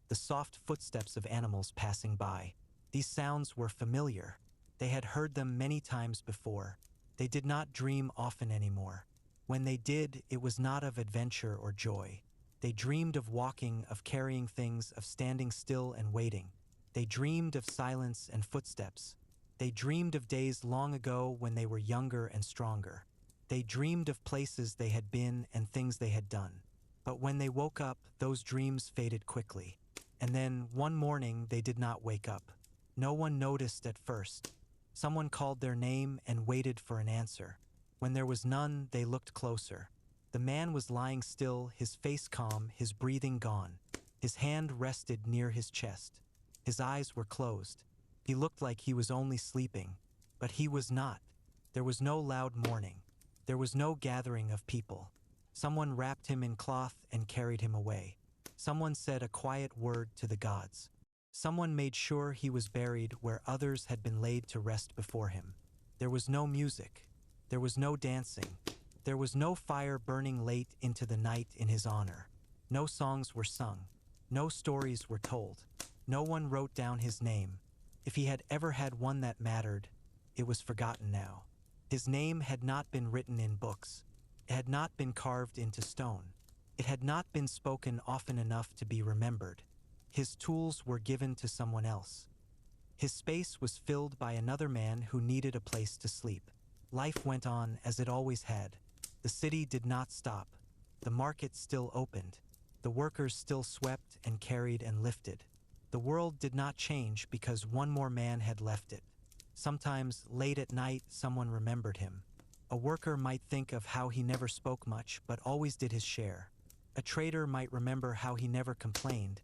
the soft footsteps of animals passing by. These sounds were familiar. They had heard them many times before. They did not dream often anymore. When they did, it was not of adventure or joy. They dreamed of walking, of carrying things, of standing still and waiting. They dreamed of silence and footsteps. They dreamed of days long ago when they were younger and stronger. They dreamed of places they had been and things they had done. But when they woke up, those dreams faded quickly. And then, one morning, they did not wake up. No one noticed at first. Someone called their name and waited for an answer. When there was none, they looked closer. The man was lying still, his face calm, his breathing gone. His hand rested near his chest. His eyes were closed. He looked like he was only sleeping, but he was not. There was no loud mourning. There was no gathering of people. Someone wrapped him in cloth and carried him away. Someone said a quiet word to the gods. Someone made sure he was buried where others had been laid to rest before him. There was no music. There was no dancing. There was no fire burning late into the night in his honor. No songs were sung. No stories were told. No one wrote down his name. If he had ever had one that mattered, it was forgotten now. His name had not been written in books. It had not been carved into stone. It had not been spoken often enough to be remembered. His tools were given to someone else. His space was filled by another man who needed a place to sleep. Life went on as it always had. The city did not stop. The market still opened. The workers still swept and carried and lifted. The world did not change because one more man had left it. Sometimes, late at night, someone remembered him. A worker might think of how he never spoke much but always did his share. A trader might remember how he never complained,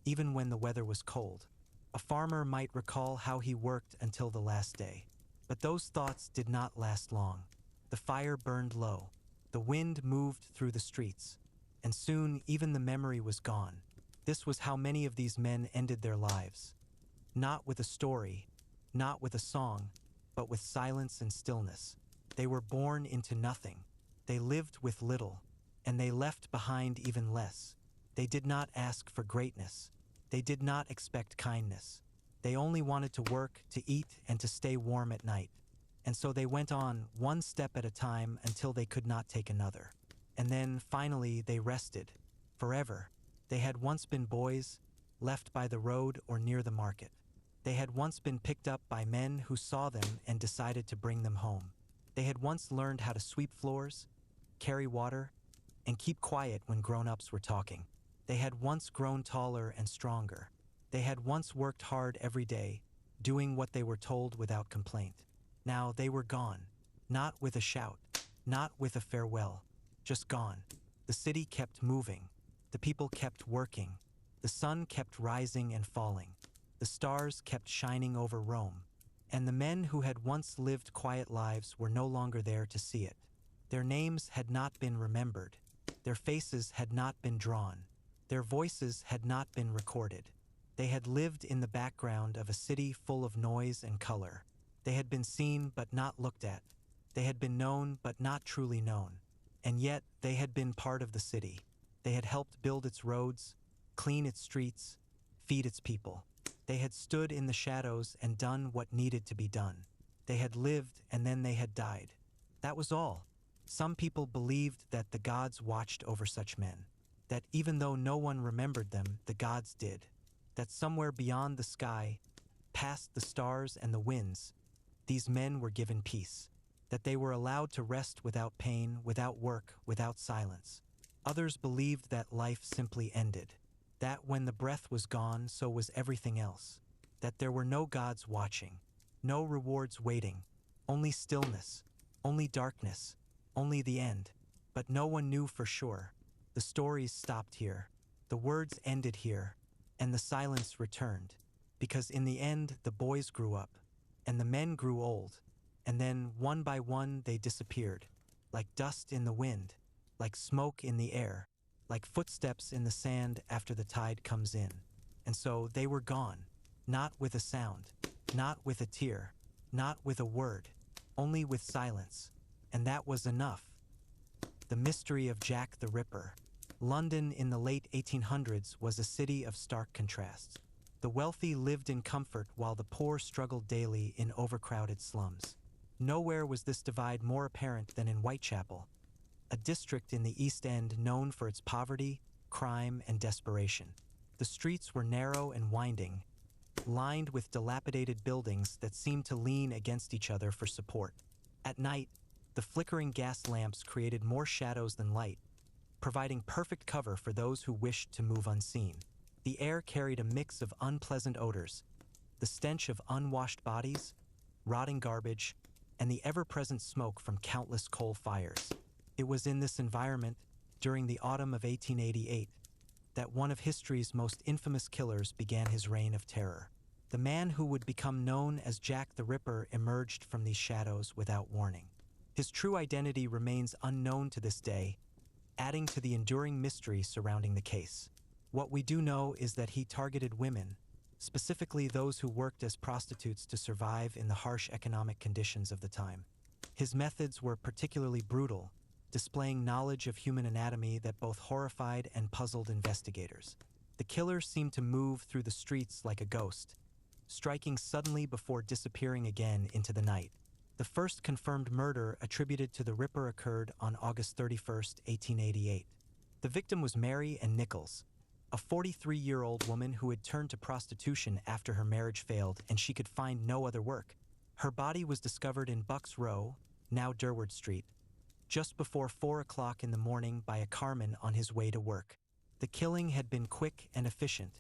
even when the weather was cold. A farmer might recall how he worked until the last day. But those thoughts did not last long. The fire burned low. The wind moved through the streets. And soon even the memory was gone. This was how many of these men ended their lives. Not with a story, not with a song, but with silence and stillness. They were born into nothing. They lived with little, and they left behind even less. They did not ask for greatness. They did not expect kindness. They only wanted to work, to eat, and to stay warm at night. And so they went on, one step at a time, until they could not take another. And then, finally, they rested. Forever. They had once been boys, left by the road or near the market. They had once been picked up by men who saw them and decided to bring them home. They had once learned how to sweep floors, carry water, and keep quiet when grown-ups were talking. They had once grown taller and stronger. They had once worked hard every day, doing what they were told without complaint. Now they were gone, not with a shout, not with a farewell, just gone. The city kept moving. The people kept working. The sun kept rising and falling. The stars kept shining over Rome. And the men who had once lived quiet lives were no longer there to see it. Their names had not been remembered. Their faces had not been drawn. Their voices had not been recorded. They had lived in the background of a city full of noise and color. They had been seen but not looked at. They had been known but not truly known. And yet they had been part of the city. They had helped build its roads, clean its streets, feed its people. They had stood in the shadows and done what needed to be done. They had lived and then they had died. That was all. Some people believed that the gods watched over such men. That even though no one remembered them, the gods did. That somewhere beyond the sky, past the stars and the winds, these men were given peace. That they were allowed to rest without pain, without work, without silence. Others believed that life simply ended. That when the breath was gone, so was everything else. That there were no gods watching, no rewards waiting, only stillness, only darkness, only the end. But no one knew for sure. The stories stopped here. The words ended here. And the silence returned. Because in the end, the boys grew up. And the men grew old. And then, one by one, they disappeared. Like dust in the wind. Like smoke in the air. Like footsteps in the sand after the tide comes in. And so they were gone. Not with a sound. Not with a tear. Not with a word. Only with silence. And that was enough. The mystery of Jack the Ripper. London in the late 1800s was a city of stark contrasts. The wealthy lived in comfort while the poor struggled daily in overcrowded slums. Nowhere was this divide more apparent than in Whitechapel, a district in the East End known for its poverty, crime, and desperation. The streets were narrow and winding, lined with dilapidated buildings that seemed to lean against each other for support. At night, the flickering gas lamps created more shadows than light, providing perfect cover for those who wished to move unseen. The air carried a mix of unpleasant odors, the stench of unwashed bodies, rotting garbage, and the ever-present smoke from countless coal fires. It was in this environment, during the autumn of 1888, that one of history's most infamous killers began his reign of terror. The man who would become known as Jack the Ripper emerged from these shadows without warning. His true identity remains unknown to this day, adding to the enduring mystery surrounding the case. What we do know is that he targeted women, specifically those who worked as prostitutes to survive in the harsh economic conditions of the time. His methods were particularly brutal, displaying knowledge of human anatomy that both horrified and puzzled investigators. The killer seemed to move through the streets like a ghost, striking suddenly before disappearing again into the night. The first confirmed murder attributed to the Ripper occurred on August 31st, 1888. The victim was Mary Ann Nichols, a 43-year-old woman who had turned to prostitution after her marriage failed and she could find no other work. Her body was discovered in Bucks Row, now Durward Street, just before 4 o'clock in the morning by a carman on his way to work. The killing had been quick and efficient,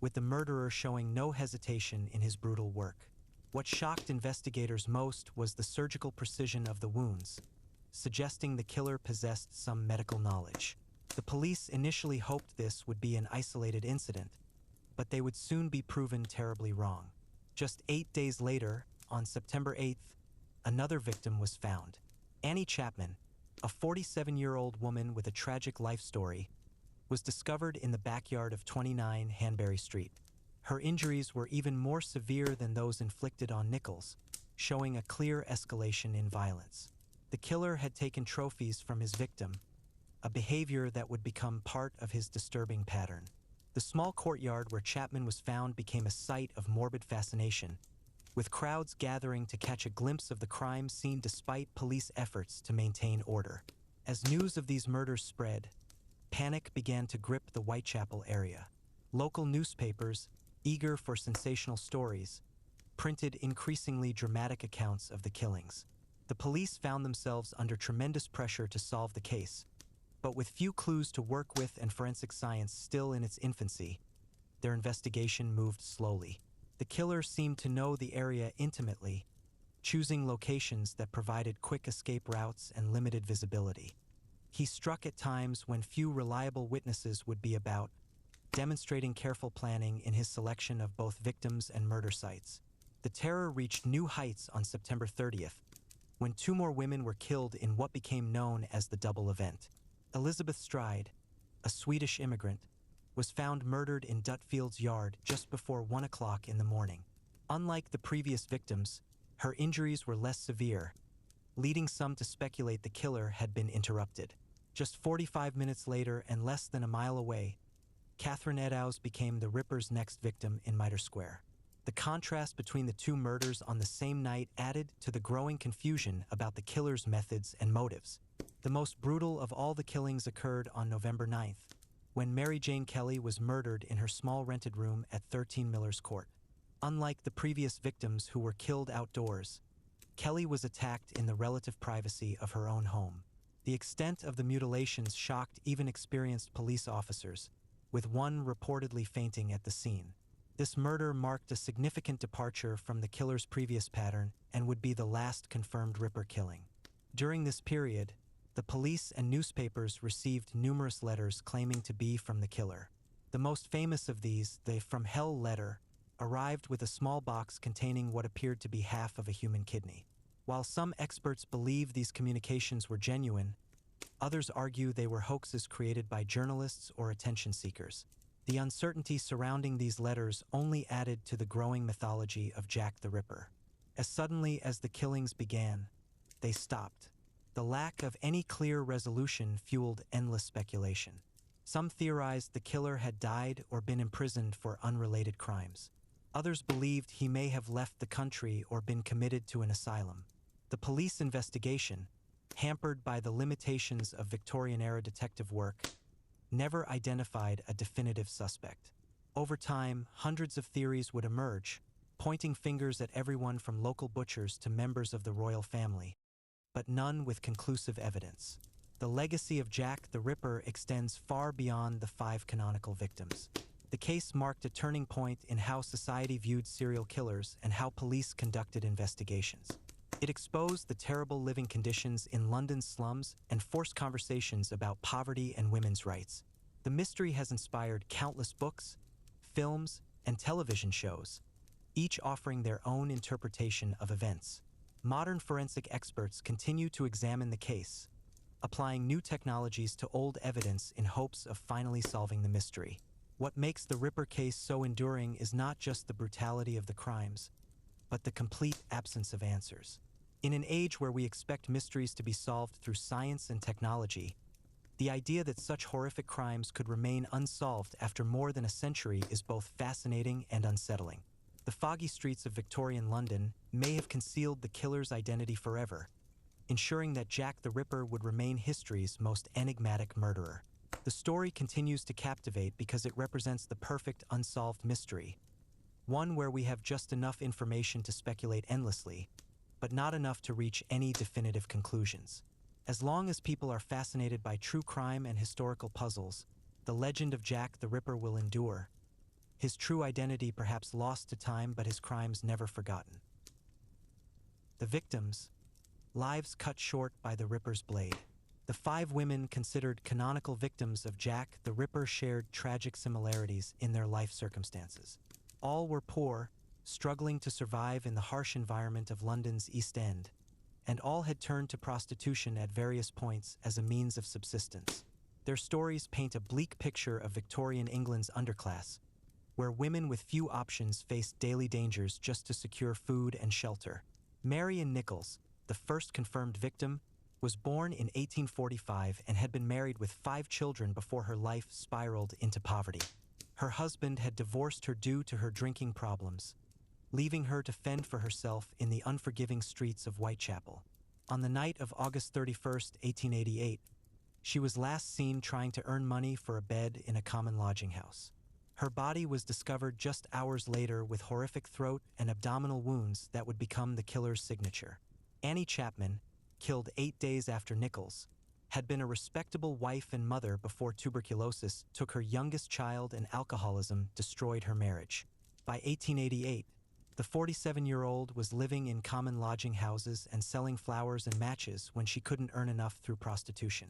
with the murderer showing no hesitation in his brutal work. What shocked investigators most was the surgical precision of the wounds, suggesting the killer possessed some medical knowledge. The police initially hoped this would be an isolated incident, but they would soon be proven terribly wrong. Just 8 days later, on September 8th, another victim was found. Annie Chapman, a 47-year-old woman with a tragic life story, was discovered in the backyard of 29 Hanbury Street. Her injuries were even more severe than those inflicted on Nichols, showing a clear escalation in violence. The killer had taken trophies from his victim, a behavior that would become part of his disturbing pattern. The small courtyard where Chapman was found became a site of morbid fascination, with crowds gathering to catch a glimpse of the crime scene despite police efforts to maintain order. As news of these murders spread, panic began to grip the Whitechapel area. Local newspapers, eager for sensational stories, printed increasingly dramatic accounts of the killings. The police found themselves under tremendous pressure to solve the case, but with few clues to work with and forensic science still in its infancy, their investigation moved slowly. The killer seemed to know the area intimately, choosing locations that provided quick escape routes and limited visibility. He struck at times when few reliable witnesses would be about, demonstrating careful planning in his selection of both victims and murder sites. The terror reached new heights on September 30th, when 2 more women were killed in what became known as the double event. Elizabeth Stride, a Swedish immigrant, was found murdered in Dutfield's yard just before 1 o'clock in the morning. Unlike the previous victims, her injuries were less severe, leading some to speculate the killer had been interrupted. Just 45 minutes later and less than a mile away, Catherine Eddowes became the Ripper's next victim in Mitre Square. The contrast between the 2 murders on the same night added to the growing confusion about the killer's methods and motives. The most brutal of all the killings occurred on November 9th, when Mary Jane Kelly was murdered in her small rented room at 13 Miller's Court. Unlike the previous victims who were killed outdoors, Kelly was attacked in the relative privacy of her own home. The extent of the mutilations shocked even experienced police officers, with one reportedly fainting at the scene. This murder marked a significant departure from the killer's previous pattern and would be the last confirmed Ripper killing. During this period, the police and newspapers received numerous letters claiming to be from the killer. The most famous of these, the From Hell letter, arrived with a small box containing what appeared to be half of a human kidney. While some experts believe these communications were genuine, others argue they were hoaxes created by journalists or attention seekers. The uncertainty surrounding these letters only added to the growing mythology of Jack the Ripper. As suddenly as the killings began, they stopped. The lack of any clear resolution fueled endless speculation. Some theorized the killer had died or been imprisoned for unrelated crimes. Others believed he may have left the country or been committed to an asylum. The police investigation, hampered by the limitations of Victorian-era detective work, never identified a definitive suspect. Over time, hundreds of theories would emerge, pointing fingers at everyone from local butchers to members of the royal family, but none with conclusive evidence. The legacy of Jack the Ripper extends far beyond the 5 canonical victims. The case marked a turning point in how society viewed serial killers and how police conducted investigations. It exposed the terrible living conditions in London's slums and forced conversations about poverty and women's rights. The mystery has inspired countless books, films, and television shows, each offering their own interpretation of events. Modern forensic experts continue to examine the case, applying new technologies to old evidence in hopes of finally solving the mystery. What makes the Ripper case so enduring is not just the brutality of the crimes, but the complete absence of answers. In an age where we expect mysteries to be solved through science and technology, the idea that such horrific crimes could remain unsolved after more than a century is both fascinating and unsettling. The foggy streets of Victorian London may have concealed the killer's identity forever, ensuring that Jack the Ripper would remain history's most enigmatic murderer. The story continues to captivate because it represents the perfect unsolved mystery, one where we have just enough information to speculate endlessly, but not enough to reach any definitive conclusions. As long as people are fascinated by true crime and historical puzzles, the legend of Jack the Ripper will endure, his true identity perhaps lost to time but his crimes never forgotten. The victims, lives cut short by the Ripper's blade. The 5 women considered canonical victims of Jack the Ripper shared tragic similarities in their life circumstances. All were poor, struggling to survive in the harsh environment of London's East End, and all had turned to prostitution at various points as a means of subsistence. Their stories paint a bleak picture of Victorian England's underclass, where women with few options faced daily dangers just to secure food and shelter. Marion Nichols, the first confirmed victim, was born in 1845 and had been married with 5 children before her life spiraled into poverty. Her husband had divorced her due to her drinking problems, leaving her to fend for herself in the unforgiving streets of Whitechapel. On the night of August 31st, 1888, she was last seen trying to earn money for a bed in a common lodging house. Her body was discovered just hours later with horrific throat and abdominal wounds that would become the killer's signature. Annie Chapman, killed 8 days after Nichols, had been a respectable wife and mother before tuberculosis took her youngest child and alcoholism destroyed her marriage. By 1888, the 47-year-old was living in common lodging houses and selling flowers and matches when she couldn't earn enough through prostitution.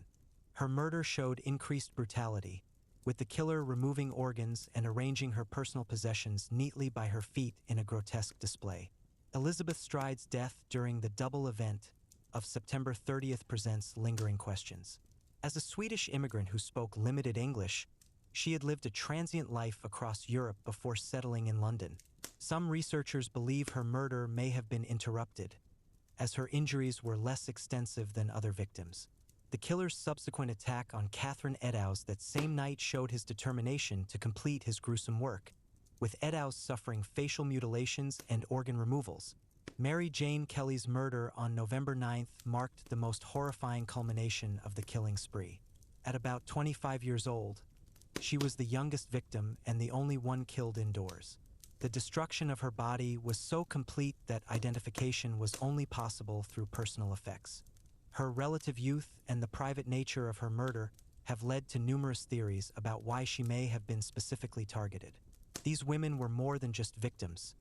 Her murder showed increased brutality, with the killer removing organs and arranging her personal possessions neatly by her feet in a grotesque display. Elizabeth Stride's death during the double event of September 30th presents lingering questions. As a Swedish immigrant who spoke limited English, she had lived a transient life across Europe before settling in London. Some researchers believe her murder may have been interrupted, as her injuries were less extensive than other victims. The killer's subsequent attack on Catherine Eddowes that same night showed his determination to complete his gruesome work, with Eddowes suffering facial mutilations and organ removals. Mary Jane Kelly's murder on November 9th marked the most horrifying culmination of the killing spree. At about 25 years old, she was the youngest victim and the only one killed indoors. The destruction of her body was so complete that identification was only possible through personal effects. Her relative youth and the private nature of her murder have led to numerous theories about why she may have been specifically targeted. These women were more than just victims.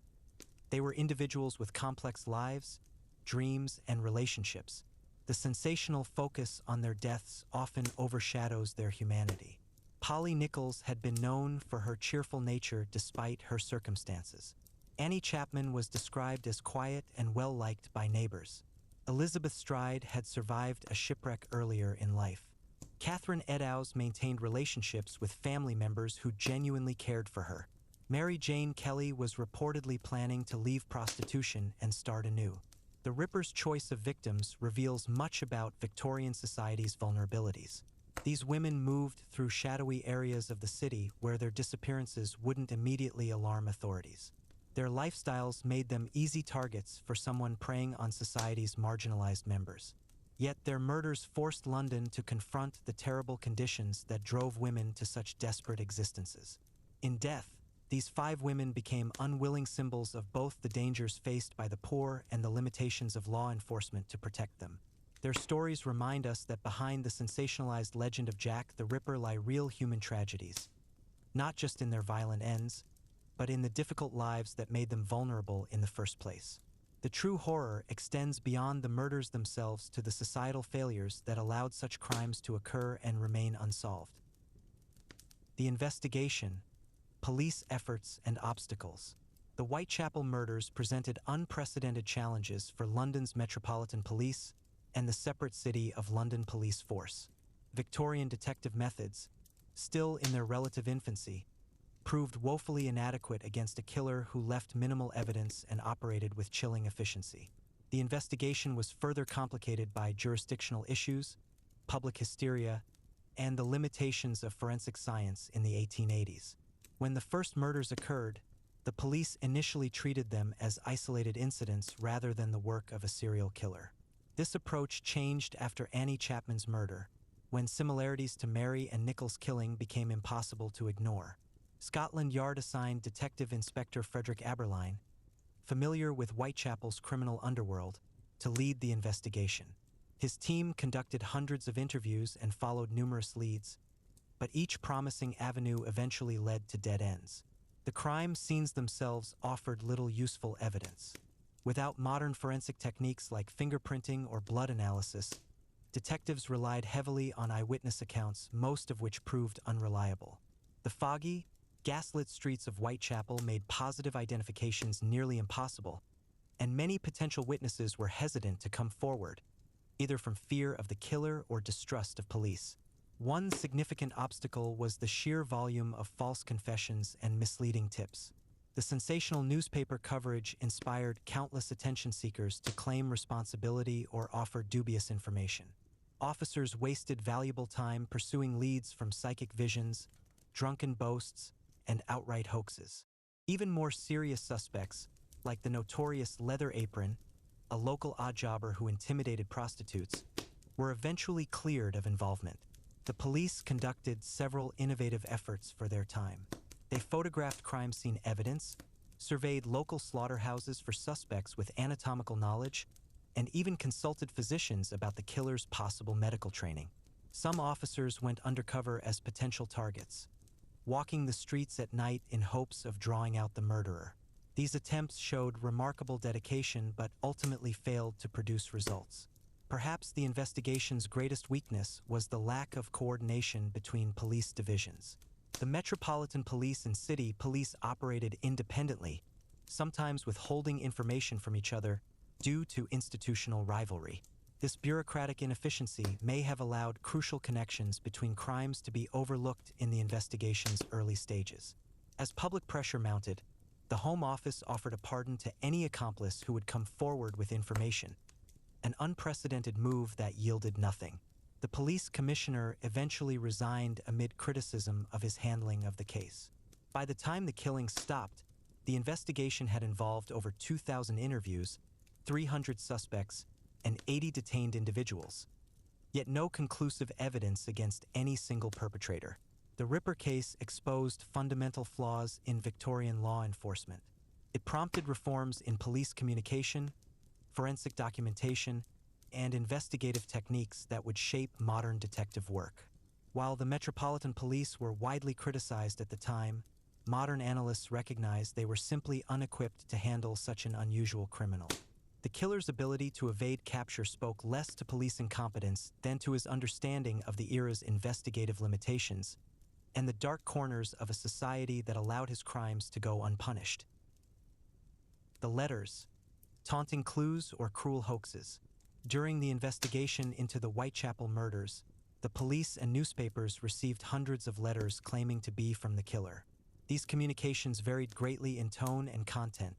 They were individuals with complex lives, dreams, and relationships. The sensational focus on their deaths often overshadows their humanity. Polly Nichols had been known for her cheerful nature despite her circumstances. Annie Chapman was described as quiet and well-liked by neighbors. Elizabeth Stride had survived a shipwreck earlier in life. Catherine Eddowes maintained relationships with family members who genuinely cared for her. Mary Jane Kelly was reportedly planning to leave prostitution and start anew. The Ripper's choice of victims reveals much about Victorian society's vulnerabilities. These women moved through shadowy areas of the city where their disappearances wouldn't immediately alarm authorities. Their lifestyles made them easy targets for someone preying on society's marginalized members. Yet their murders forced London to confront the terrible conditions that drove women to such desperate existences. In death, these 5 women became unwilling symbols of both the dangers faced by the poor and the limitations of law enforcement to protect them. Their stories remind us that behind the sensationalized legend of Jack the Ripper lie real human tragedies, not just in their violent ends, but in the difficult lives that made them vulnerable in the first place. The true horror extends beyond the murders themselves to the societal failures that allowed such crimes to occur and remain unsolved. The investigation, police efforts, and obstacles. The Whitechapel murders presented unprecedented challenges for London's Metropolitan Police and the separate City of London Police Force. Victorian detective methods, still in their relative infancy, proved woefully inadequate against a killer who left minimal evidence and operated with chilling efficiency. The investigation was further complicated by jurisdictional issues, public hysteria, and the limitations of forensic science in the 1880s. When the first murders occurred, the police initially treated them as isolated incidents rather than the work of a serial killer. This approach changed after Annie Chapman's murder, when similarities to Mary and Nichols' killing became impossible to ignore. Scotland Yard assigned Detective Inspector Frederick Aberline, familiar with Whitechapel's criminal underworld, to lead the investigation. His team conducted hundreds of interviews and followed numerous leads, but each promising avenue eventually led to dead ends. The crime scenes themselves offered little useful evidence. Without modern forensic techniques like fingerprinting or blood analysis, detectives relied heavily on eyewitness accounts, most of which proved unreliable. The foggy, gaslit streets of Whitechapel made positive identifications nearly impossible, and many potential witnesses were hesitant to come forward, either from fear of the killer or distrust of police. One significant obstacle was the sheer volume of false confessions and misleading tips. The sensational newspaper coverage inspired countless attention seekers to claim responsibility or offer dubious information. Officers wasted valuable time pursuing leads from psychic visions, drunken boasts, and outright hoaxes. Even more serious suspects, like the notorious Leather Apron, a local oddjobber who intimidated prostitutes, were eventually cleared of involvement. The police conducted several innovative efforts for their time. They photographed crime scene evidence, surveyed local slaughterhouses for suspects with anatomical knowledge, and even consulted physicians about the killer's possible medical training. Some officers went undercover as potential targets, walking the streets at night in hopes of drawing out the murderer. These attempts showed remarkable dedication but ultimately failed to produce results. Perhaps the investigation's greatest weakness was the lack of coordination between police divisions. The Metropolitan Police and City Police operated independently, sometimes withholding information from each other due to institutional rivalry. This bureaucratic inefficiency may have allowed crucial connections between crimes to be overlooked in the investigation's early stages. As public pressure mounted, the Home Office offered a pardon to any accomplice who would come forward with information, an unprecedented move that yielded nothing. The police commissioner eventually resigned amid criticism of his handling of the case. By the time the killings stopped, the investigation had involved over 2,000 interviews, 300 suspects, and 80 detained individuals, yet no conclusive evidence against any single perpetrator. The Ripper case exposed fundamental flaws in Victorian law enforcement. It prompted reforms in police communication, forensic documentation, and investigative techniques that would shape modern detective work. While the Metropolitan Police were widely criticized at the time, modern analysts recognized they were simply unequipped to handle such an unusual criminal. The killer's ability to evade capture spoke less to police incompetence than to his understanding of the era's investigative limitations and the dark corners of a society that allowed his crimes to go unpunished. The letters, taunting clues or cruel hoaxes. During the investigation into the Whitechapel murders, the police and newspapers received hundreds of letters claiming to be from the killer. These communications varied greatly in tone and content,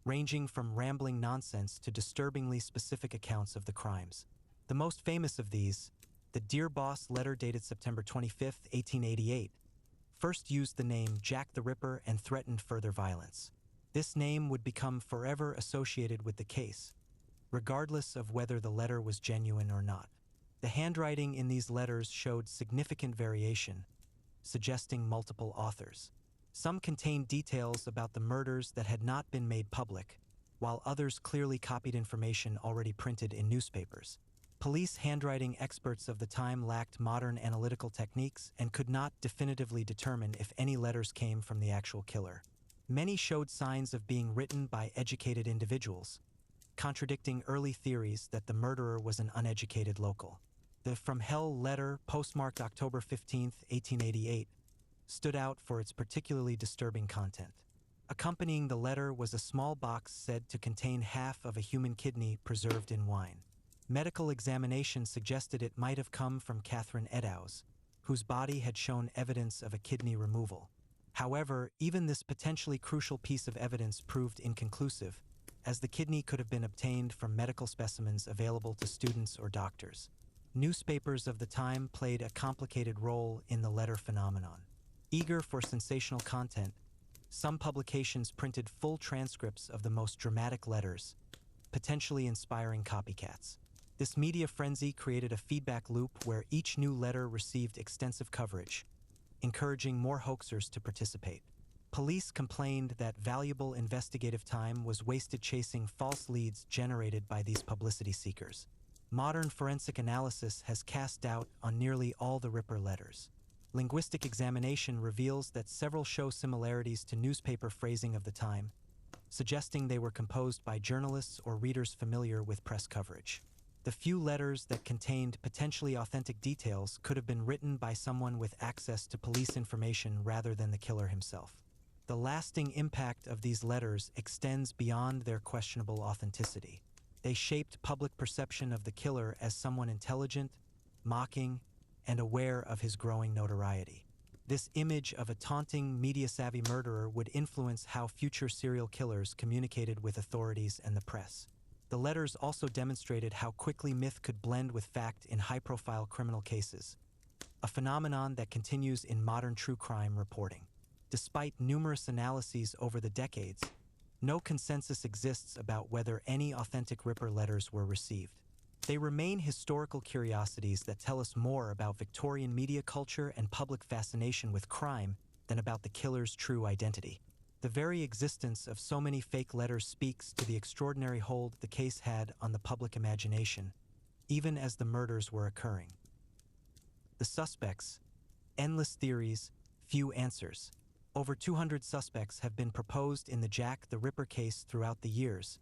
ranging from rambling nonsense to disturbingly specific accounts of the crimes. The most famous of these, the Dear Boss letter dated September 25, 1888, first used the name Jack the Ripper and threatened further violence. This name would become forever associated with the case, regardless of whether the letter was genuine or not. The handwriting in these letters showed significant variation, suggesting multiple authors. Some contained details about the murders that had not been made public, while others clearly copied information already printed in newspapers. Police handwriting experts of the time lacked modern analytical techniques and could not definitively determine if any letters came from the actual killer. Many showed signs of being written by educated individuals, contradicting early theories that the murderer was an uneducated local. The From Hell letter, postmarked October 15, 1888, stood out for its particularly disturbing content. Accompanying the letter was a small box said to contain half of a human kidney preserved in wine. Medical examination suggested it might have come from Catherine Eddowes, whose body had shown evidence of a kidney removal. However, even this potentially crucial piece of evidence proved inconclusive, as the kidney could have been obtained from medical specimens available to students or doctors. Newspapers of the time played a complicated role in the letter phenomenon. Eager for sensational content, some publications printed full transcripts of the most dramatic letters, potentially inspiring copycats. This media frenzy created a feedback loop where each new letter received extensive coverage, encouraging more hoaxers to participate. Police complained that valuable investigative time was wasted chasing false leads generated by these publicity seekers. Modern forensic analysis has cast doubt on nearly all the Ripper letters. Linguistic examination reveals that several show similarities to newspaper phrasing of the time, suggesting they were composed by journalists or readers familiar with press coverage. The few letters that contained potentially authentic details could have been written by someone with access to police information rather than the killer himself. The lasting impact of these letters extends beyond their questionable authenticity. They shaped public perception of the killer as someone intelligent, mocking, and aware of his growing notoriety. This image of a taunting, media-savvy murderer would influence how future serial killers communicated with authorities and the press. The letters also demonstrated how quickly myth could blend with fact in high-profile criminal cases, a phenomenon that continues in modern true crime reporting. Despite numerous analyses over the decades, no consensus exists about whether any authentic Ripper letters were received. They remain historical curiosities that tell us more about Victorian media culture and public fascination with crime than about the killer's true identity. The very existence of so many fake letters speaks to the extraordinary hold the case had on the public imagination, even as the murders were occurring. The suspects, endless theories, few answers. Over 200 suspects have been proposed in the Jack the Ripper case throughout the years,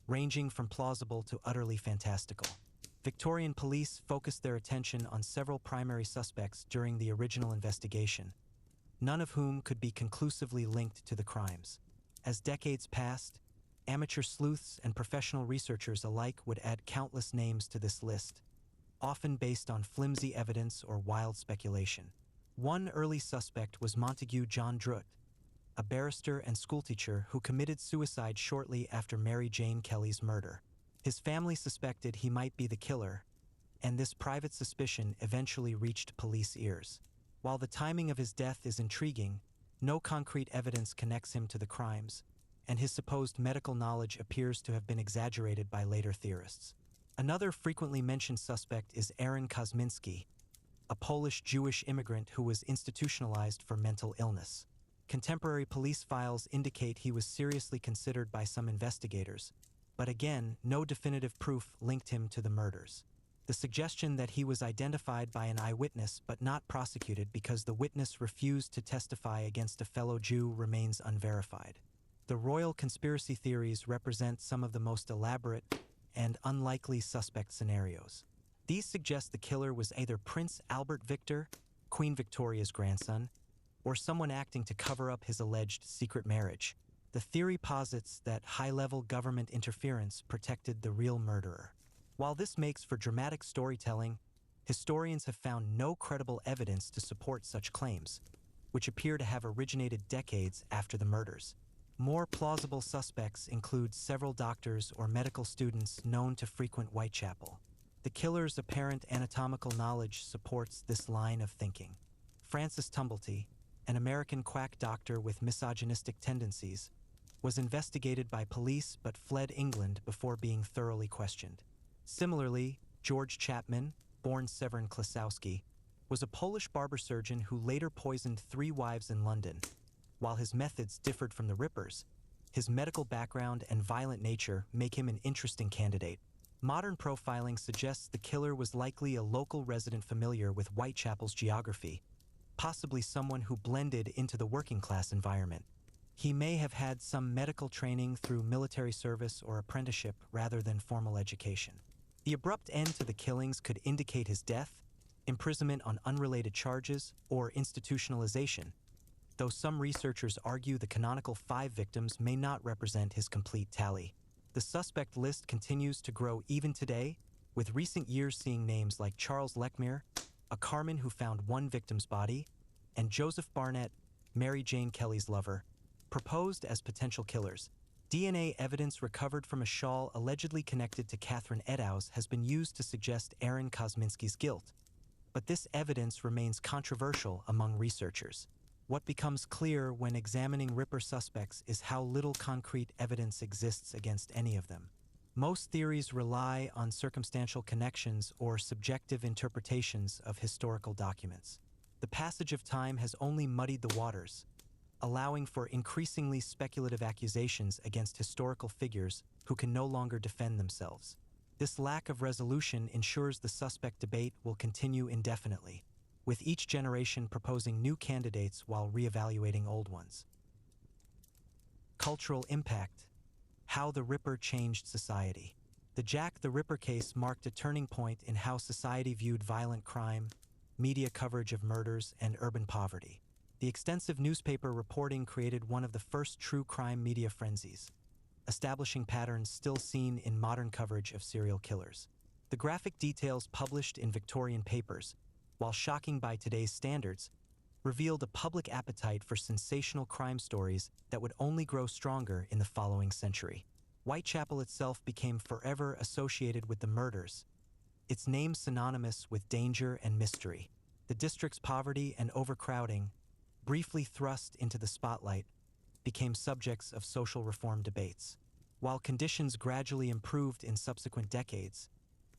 ranging from plausible to utterly fantastical. Victorian police focused their attention on several primary suspects during the original investigation, none of whom could be conclusively linked to the crimes. As decades passed, amateur sleuths and professional researchers alike would add countless names to this list, often based on flimsy evidence or wild speculation. One early suspect was Montague John Druitt, a barrister and schoolteacher who committed suicide shortly after Mary Jane Kelly's murder. His family suspected he might be the killer, and this private suspicion eventually reached police ears. While the timing of his death is intriguing, no concrete evidence connects him to the crimes, and his supposed medical knowledge appears to have been exaggerated by later theorists. Another frequently mentioned suspect is Aaron Kosminski, a Polish Jewish immigrant who was institutionalized for mental illness. Contemporary police files indicate he was seriously considered by some investigators, but again, no definitive proof linked him to the murders. The suggestion that he was identified by an eyewitness but not prosecuted because the witness refused to testify against a fellow Jew remains unverified. The royal conspiracy theories represent some of the most elaborate and unlikely suspect scenarios. These suggest the killer was either Prince Albert Victor, Queen Victoria's grandson, or someone acting to cover up his alleged secret marriage. The theory posits that high-level government interference protected the real murderer. While this makes for dramatic storytelling, historians have found no credible evidence to support such claims, which appear to have originated decades after the murders. More plausible suspects include several doctors or medical students known to frequent Whitechapel. The killer's apparent anatomical knowledge supports this line of thinking. Francis Tumblety, an American quack doctor with misogynistic tendencies, was investigated by police but fled England before being thoroughly questioned. Similarly, George Chapman, born Severin Klosowski, was a Polish barber surgeon who later poisoned 3 wives in London. While his methods differed from the Rippers, his medical background and violent nature make him an interesting candidate. Modern profiling suggests the killer was likely a local resident familiar with Whitechapel's geography, possibly someone who blended into the working-class environment. He may have had some medical training through military service or apprenticeship rather than formal education. The abrupt end to the killings could indicate his death, imprisonment on unrelated charges, or institutionalization, though some researchers argue the canonical 5 victims may not represent his complete tally. The suspect list continues to grow even today, with recent years seeing names like Charles Lechmere, a Carman who found 1 victim's body, and Joseph Barnett, Mary Jane Kelly's lover, proposed as potential killers. DNA evidence recovered from a shawl allegedly connected to Catherine Eddowes has been used to suggest Aaron Kosminski's guilt, but this evidence remains controversial among researchers. What becomes clear when examining Ripper suspects is how little concrete evidence exists against any of them. Most theories rely on circumstantial connections or subjective interpretations of historical documents. The passage of time has only muddied the waters, allowing for increasingly speculative accusations against historical figures who can no longer defend themselves. This lack of resolution ensures the suspect debate will continue indefinitely, with each generation proposing new candidates while reevaluating old ones. Cultural impact: how the Ripper changed society. The Jack the Ripper case marked a turning point in how society viewed violent crime, media coverage of murders, and urban poverty. The extensive newspaper reporting created one of the first true crime media frenzies, establishing patterns still seen in modern coverage of serial killers. The graphic details published in Victorian papers, while shocking by today's standards, revealed a public appetite for sensational crime stories that would only grow stronger in the following century. Whitechapel itself became forever associated with the murders, its name synonymous with danger and mystery. The district's poverty and overcrowding, briefly thrust into the spotlight, became subjects of social reform debates. While conditions gradually improved in subsequent decades,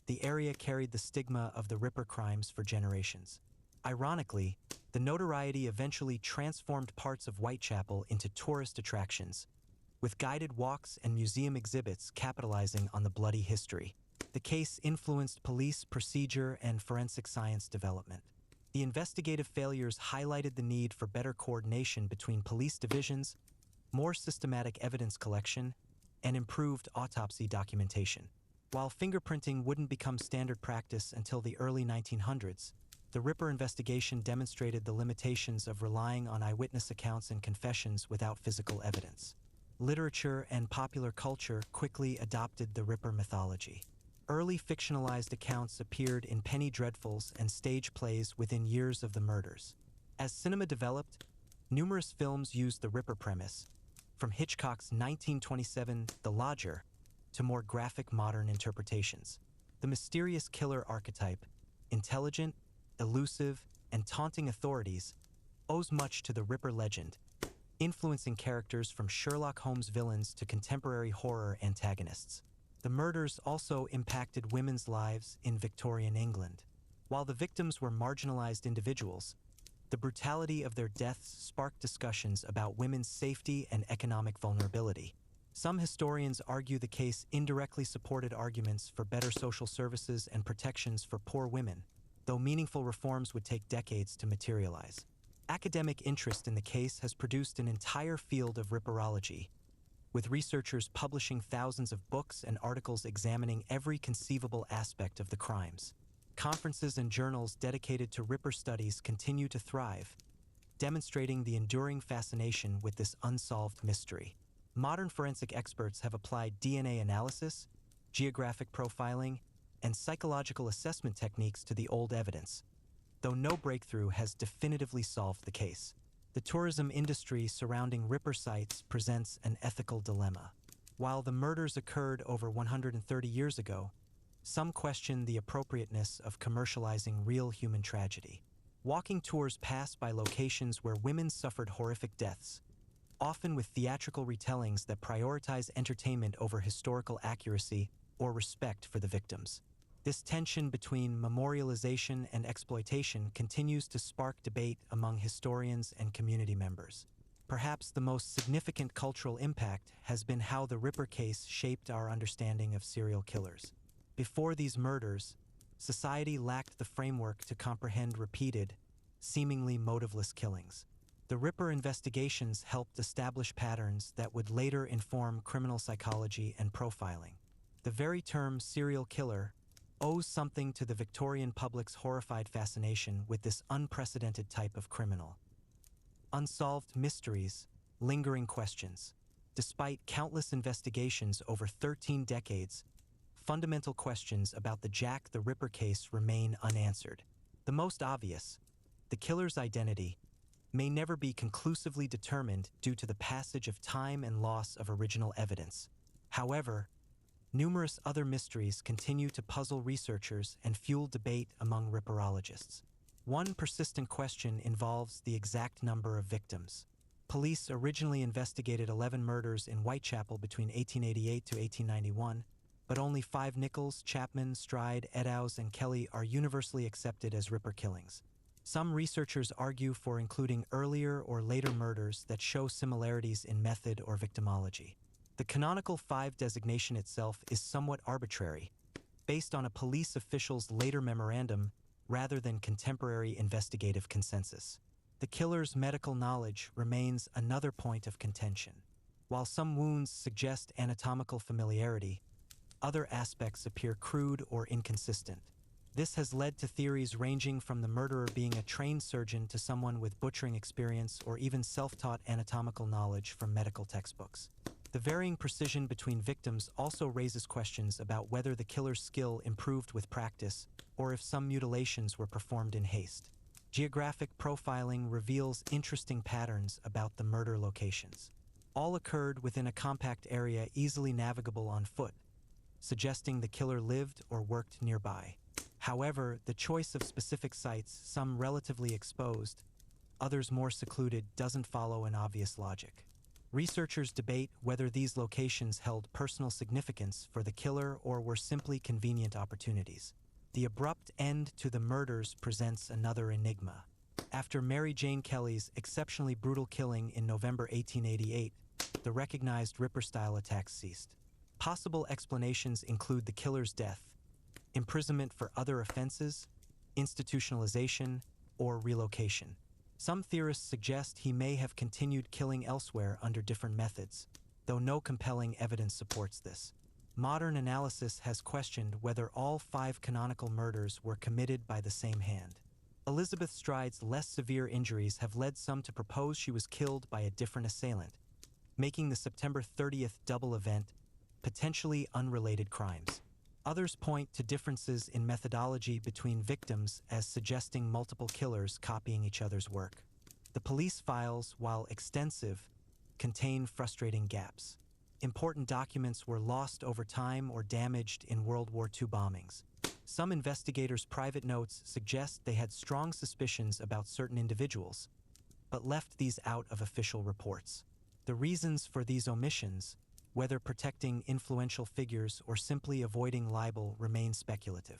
the area carried the stigma of the Ripper crimes for generations. Ironically, the notoriety eventually transformed parts of Whitechapel into tourist attractions, with guided walks and museum exhibits capitalizing on the bloody history. The case influenced police procedure and forensic science development. The investigative failures highlighted the need for better coordination between police divisions, more systematic evidence collection, and improved autopsy documentation. While fingerprinting wouldn't become standard practice until the early 1900s, the Ripper investigation demonstrated the limitations of relying on eyewitness accounts and confessions without physical evidence. Literature and popular culture quickly adopted the Ripper mythology. Early fictionalized accounts appeared in penny dreadfuls and stage plays within years of the murders. As cinema developed, numerous films used the Ripper premise, from Hitchcock's 1927 The Lodger to more graphic modern interpretations. The mysterious killer archetype, intelligent, elusive, and taunting authorities, owes much to the Ripper legend, influencing characters from Sherlock Holmes villains to contemporary horror antagonists. The murders also impacted women's lives in Victorian England. While the victims were marginalized individuals, the brutality of their deaths sparked discussions about women's safety and economic vulnerability. Some historians argue the case indirectly supported arguments for better social services and protections for poor women, though meaningful reforms would take decades to materialize. Academic interest in the case has produced an entire field of Ripperology, with researchers publishing thousands of books and articles examining every conceivable aspect of the crimes. Conferences and journals dedicated to Ripper studies continue to thrive, demonstrating the enduring fascination with this unsolved mystery. Modern forensic experts have applied DNA analysis, geographic profiling, and psychological assessment techniques to the old evidence, though no breakthrough has definitively solved the case. The tourism industry surrounding Ripper sites presents an ethical dilemma. While the murders occurred over 130 years ago, some question the appropriateness of commercializing real human tragedy. Walking tours pass by locations where women suffered horrific deaths, often with theatrical retellings that prioritize entertainment over historical accuracy or respect for the victims. This tension between memorialization and exploitation continues to spark debate among historians and community members. Perhaps the most significant cultural impact has been how the Ripper case shaped our understanding of serial killers. Before these murders, society lacked the framework to comprehend repeated, seemingly motiveless killings. The Ripper investigations helped establish patterns that would later inform criminal psychology and profiling. The very term serial killer owes something to the Victorian public's horrified fascination with this unprecedented type of criminal. Unsolved mysteries, lingering questions. Despite countless investigations over 13 decades, fundamental questions about the Jack the Ripper case remain unanswered. The most obvious, the killer's identity, may never be conclusively determined due to the passage of time and loss of original evidence. However, numerous other mysteries continue to puzzle researchers and fuel debate among ripperologists. One persistent question involves the exact number of victims. Police originally investigated 11 murders in Whitechapel between 1888 to 1891, but only 5 Nichols, Chapman, Stride, Eddowes, and Kelly are universally accepted as Ripper killings. Some researchers argue for including earlier or later murders that show similarities in method or victimology. The canonical 5 designation itself is somewhat arbitrary, based on a police official's later memorandum rather than contemporary investigative consensus. The killer's medical knowledge remains another point of contention. While some wounds suggest anatomical familiarity, other aspects appear crude or inconsistent. This has led to theories ranging from the murderer being a trained surgeon to someone with butchering experience or even self-taught anatomical knowledge from medical textbooks. The varying precision between victims also raises questions about whether the killer's skill improved with practice or if some mutilations were performed in haste. Geographic profiling reveals interesting patterns about the murder locations. All occurred within a compact area easily navigable on foot, suggesting the killer lived or worked nearby. However, the choice of specific sites, some relatively exposed, others more secluded, doesn't follow an obvious logic. Researchers debate whether these locations held personal significance for the killer or were simply convenient opportunities. The abrupt end to the murders presents another enigma. After Mary Jane Kelly's exceptionally brutal killing in November 1888, the recognized Ripper-style attacks ceased. Possible explanations include the killer's death, imprisonment for other offenses, institutionalization, or relocation. Some theorists suggest he may have continued killing elsewhere under different methods, though no compelling evidence supports this. Modern analysis has questioned whether all 5 canonical murders were committed by the same hand. Elizabeth Stride's less severe injuries have led some to propose she was killed by a different assailant, making the September 30th double event potentially unrelated crimes. Others point to differences in methodology between victims as suggesting multiple killers copying each other's work. The police files, while extensive, contain frustrating gaps. Important documents were lost over time or damaged in World War II bombings. Some investigators' private notes suggest they had strong suspicions about certain individuals, but left these out of official reports. The reasons for these omissions, whether protecting influential figures or simply avoiding libel, remain speculative.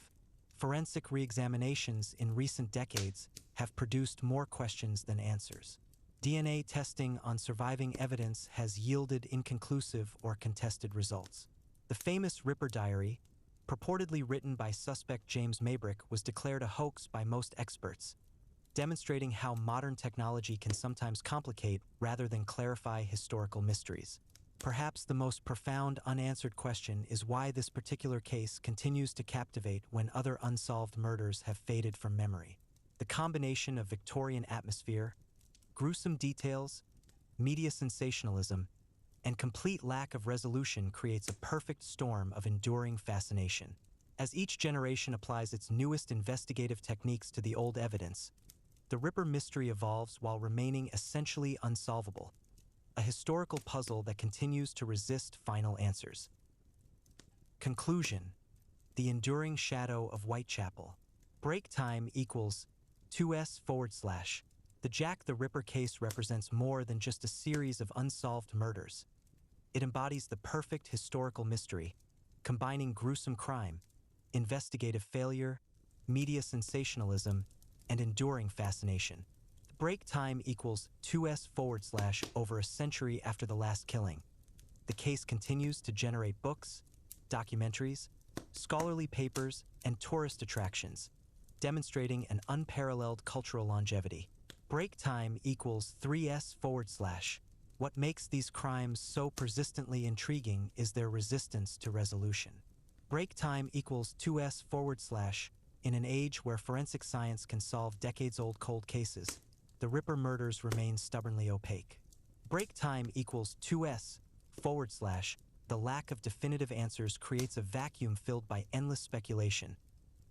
Forensic re-examinations in recent decades have produced more questions than answers. DNA testing on surviving evidence has yielded inconclusive or contested results. The famous Ripper Diary, purportedly written by suspect James Maybrick, was declared a hoax by most experts, demonstrating how modern technology can sometimes complicate rather than clarify historical mysteries. Perhaps the most profound unanswered question is why this particular case continues to captivate when other unsolved murders have faded from memory. The combination of Victorian atmosphere, gruesome details, media sensationalism, and complete lack of resolution creates a perfect storm of enduring fascination. As each generation applies its newest investigative techniques to the old evidence, the Ripper mystery evolves while remaining essentially unsolvable, a historical puzzle that continues to resist final answers. Conclusion: the enduring shadow of Whitechapel. Break time equals 2s/. The Jack the Ripper case represents more than just a series of unsolved murders. It embodies the perfect historical mystery, combining gruesome crime, investigative failure, media sensationalism, and enduring fascination. The break time equals 2s/. Over a century after the last killing, the case continues to generate books, documentaries, scholarly papers, and tourist attractions, demonstrating an unparalleled cultural longevity. Break time equals 3s/. What makes these crimes so persistently intriguing is their resistance to resolution. Break time equals 2s/. In an age where forensic science can solve decades-old cold cases, the Ripper murders remain stubbornly opaque. Break time equals 2s/. The lack of definitive answers creates a vacuum filled by endless speculation,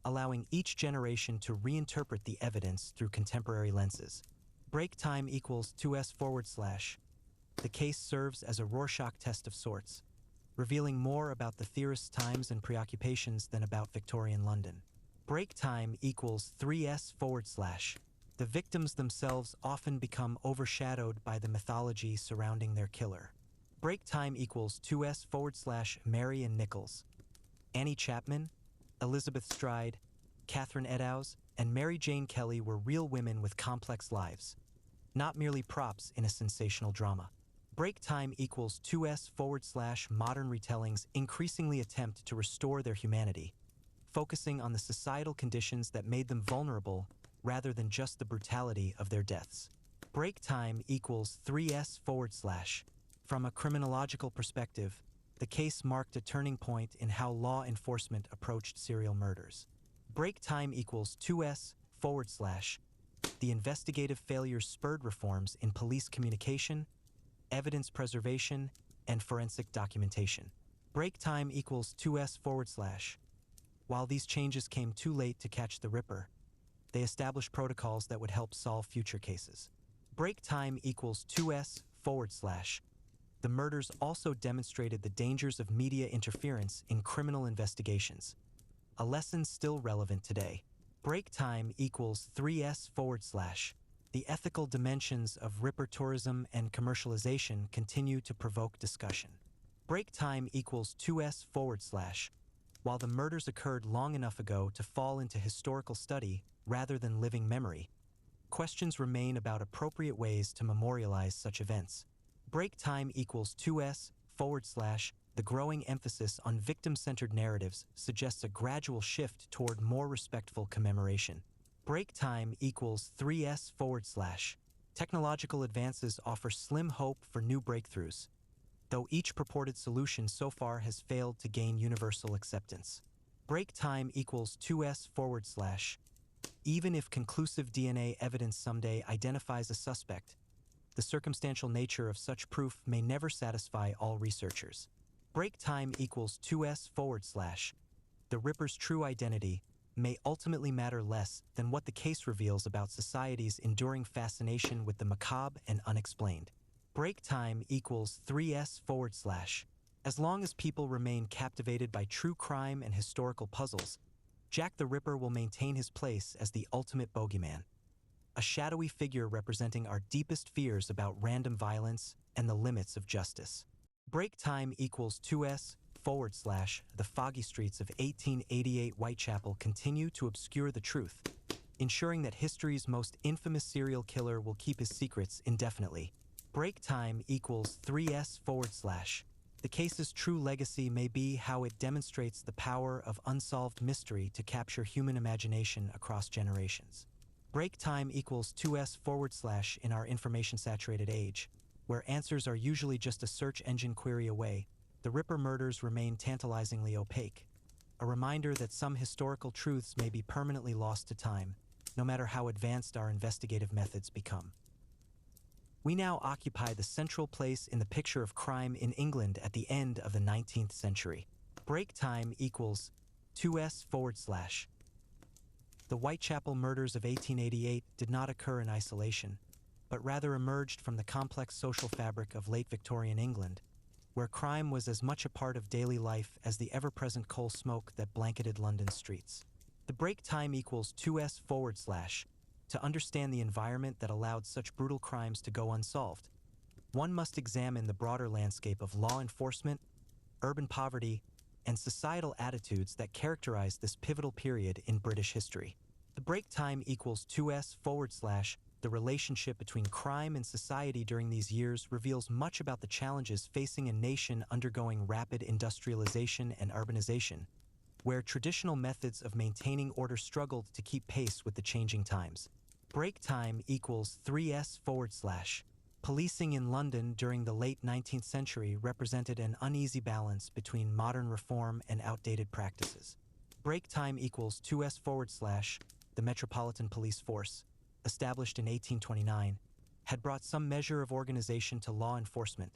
allowing each generation to reinterpret the evidence through contemporary lenses. Break time equals 2s/. The case serves as a Rorschach test of sorts, revealing more about the theorist's times and preoccupations than about Victorian London. Break time equals 3s/. The victims themselves often become overshadowed by the mythology surrounding their killer. Break time equals 2s/. Mary and Nichols. Annie Chapman, Elizabeth Stride, Catherine Eddowes, and Mary Jane Kelly were real women with complex lives, not merely props in a sensational drama. Break time equals 2s/. Modern retellings increasingly attempt to restore their humanity, focusing on the societal conditions that made them vulnerable rather than just the brutality of their deaths. Break time equals 3s/. From a criminological perspective, the case marked a turning point in how law enforcement approached serial murders. Break time equals 2s/. The investigative failures spurred reforms in police communication, evidence preservation, and forensic documentation. Break time equals 2s/. While these changes came too late to catch the Ripper, they established protocols that would help solve future cases. Break time equals 2s/. The murders also demonstrated the dangers of media interference in criminal investigations, a lesson still relevant today. Break time equals 3s/. The ethical dimensions of Ripper tourism and commercialization continue to provoke discussion. Break time equals 2s/. While the murders occurred long enough ago to fall into historical study rather than living memory, questions remain about appropriate ways to memorialize such events. Break time equals 2s/. The growing emphasis on victim-centered narratives suggests a gradual shift toward more respectful commemoration. Break time equals 3s/. Technological advances offer slim hope for new breakthroughs, though each purported solution so far has failed to gain universal acceptance. Break time equals 2s/. Even if conclusive DNA evidence someday identifies a suspect, the circumstantial nature of such proof may never satisfy all researchers. Break time equals 2s/. The Ripper's true identity may ultimately matter less than what the case reveals about society's enduring fascination with the macabre and unexplained. Break time equals 3s/. As long as people remain captivated by true crime and historical puzzles, Jack the Ripper will maintain his place as the ultimate bogeyman, a shadowy figure representing our deepest fears about random violence and the limits of justice. Break time equals 2s/. The foggy streets of 1888 Whitechapel continue to obscure the truth, ensuring that history's most infamous serial killer will keep his secrets indefinitely. Break time equals 3s/. The case's true legacy may be how it demonstrates the power of unsolved mystery to capture human imagination across generations. Break time equals 2s/. In our information-saturated age, where answers are usually just a search engine query away, the Ripper murders remain tantalizingly opaque, a reminder that some historical truths may be permanently lost to time, no matter how advanced our investigative methods become. We now occupy the central place in the picture of crime in England at the end of the 19th century. Break time equals 2s/. The Whitechapel murders of 1888 did not occur in isolation, but rather emerged from the complex social fabric of late Victorian England, where crime was as much a part of daily life as the ever-present coal smoke that blanketed London's streets. The break time equals 2s/. To understand the environment that allowed such brutal crimes to go unsolved, one must examine the broader landscape of law enforcement, urban poverty, and societal attitudes that characterized this pivotal period in British history. The break time equals 2s/. The relationship between crime and society during these years reveals much about the challenges facing a nation undergoing rapid industrialization and urbanization, where traditional methods of maintaining order struggled to keep pace with the changing times. Break time equals 3s/. Policing in London during the late 19th century represented an uneasy balance between modern reform and outdated practices. Break time equals 2s/. The Metropolitan Police Force, established in 1829, had brought some measure of organization to law enforcement,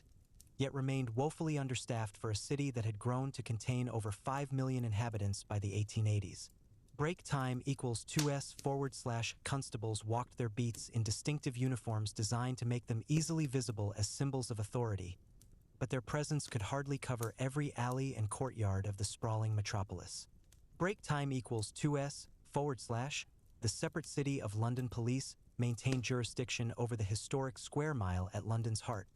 yet remained woefully understaffed for a city that had grown to contain over 5 million inhabitants by the 1880s. Break time equals 2s / constables walked their beats in distinctive uniforms designed to make them easily visible as symbols of authority, but their presence could hardly cover every alley and courtyard of the sprawling metropolis. Break time equals 2s / the separate city of London police maintained jurisdiction over the historic Square Mile at London's heart,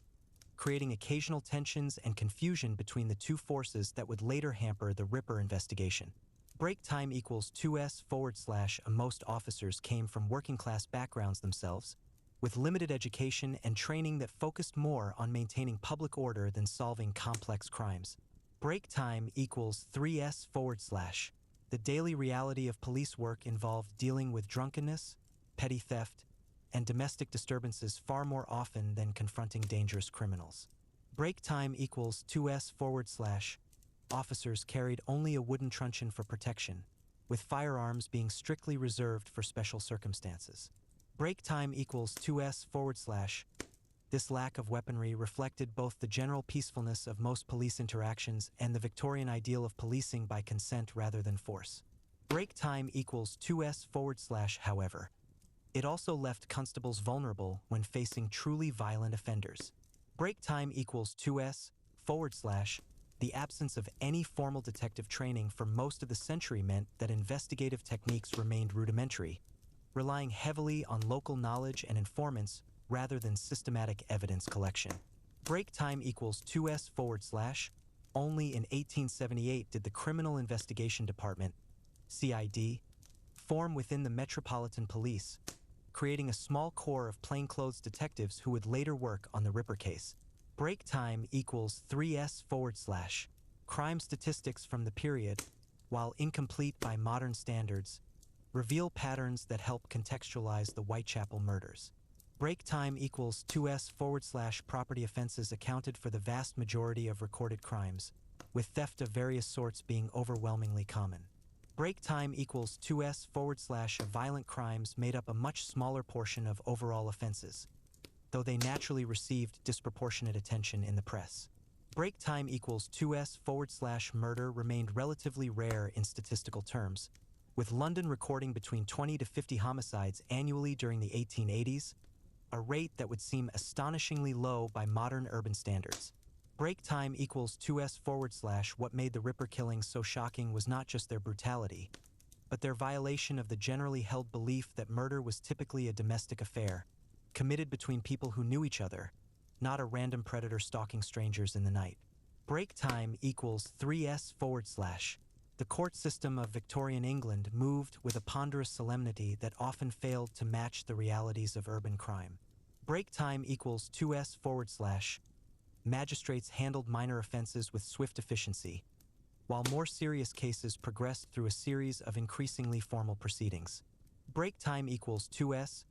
creating occasional tensions and confusion between the two forces that would later hamper the Ripper investigation. Break time equals 2s / most officers came from working-class backgrounds themselves, with limited education and training that focused more on maintaining public order than solving complex crimes. Break time equals 3s / the daily reality of police work involved dealing with drunkenness, petty theft, and domestic disturbances far more often than confronting dangerous criminals. Break time equals 2s / officers carried only a wooden truncheon for protection, with firearms being strictly reserved for special circumstances. Break time equals 2s / this lack of weaponry reflected both the general peacefulness of most police interactions and the Victorian ideal of policing by consent rather than force. Break time equals 2s / however, it also left constables vulnerable when facing truly violent offenders. Break time equals 2s / the absence of any formal detective training for most of the century meant that investigative techniques remained rudimentary, relying heavily on local knowledge and informants rather than systematic evidence collection. Break time equals 2s / only in 1878 did the Criminal Investigation Department, CID, form within the Metropolitan Police, creating a small corps of plainclothes detectives who would later work on the Ripper case. Break time equals 3s / crime statistics from the period, while incomplete by modern standards, reveal patterns that help contextualize the Whitechapel murders. Break time equals 2s / property offenses accounted for the vast majority of recorded crimes, with theft of various sorts being overwhelmingly common. Break time equals 2s / violent crimes made up a much smaller portion of overall offenses, though they naturally received disproportionate attention in the press. Break time equals 2s / murder remained relatively rare in statistical terms, with London recording between 20 to 50 homicides annually during the 1880s, a rate that would seem astonishingly low by modern urban standards. Break time equals 2s / what made the Ripper killings so shocking was not just their brutality, but their violation of the generally held belief that murder was typically a domestic affair, committed between people who knew each other, not a random predator stalking strangers in the night. Break time equals 3s / the court system of Victorian England moved with a ponderous solemnity that often failed to match the realities of urban crime. Break time equals 2s / magistrates handled minor offenses with swift efficiency, while more serious cases progressed through a series of increasingly formal proceedings. Break time equals 2s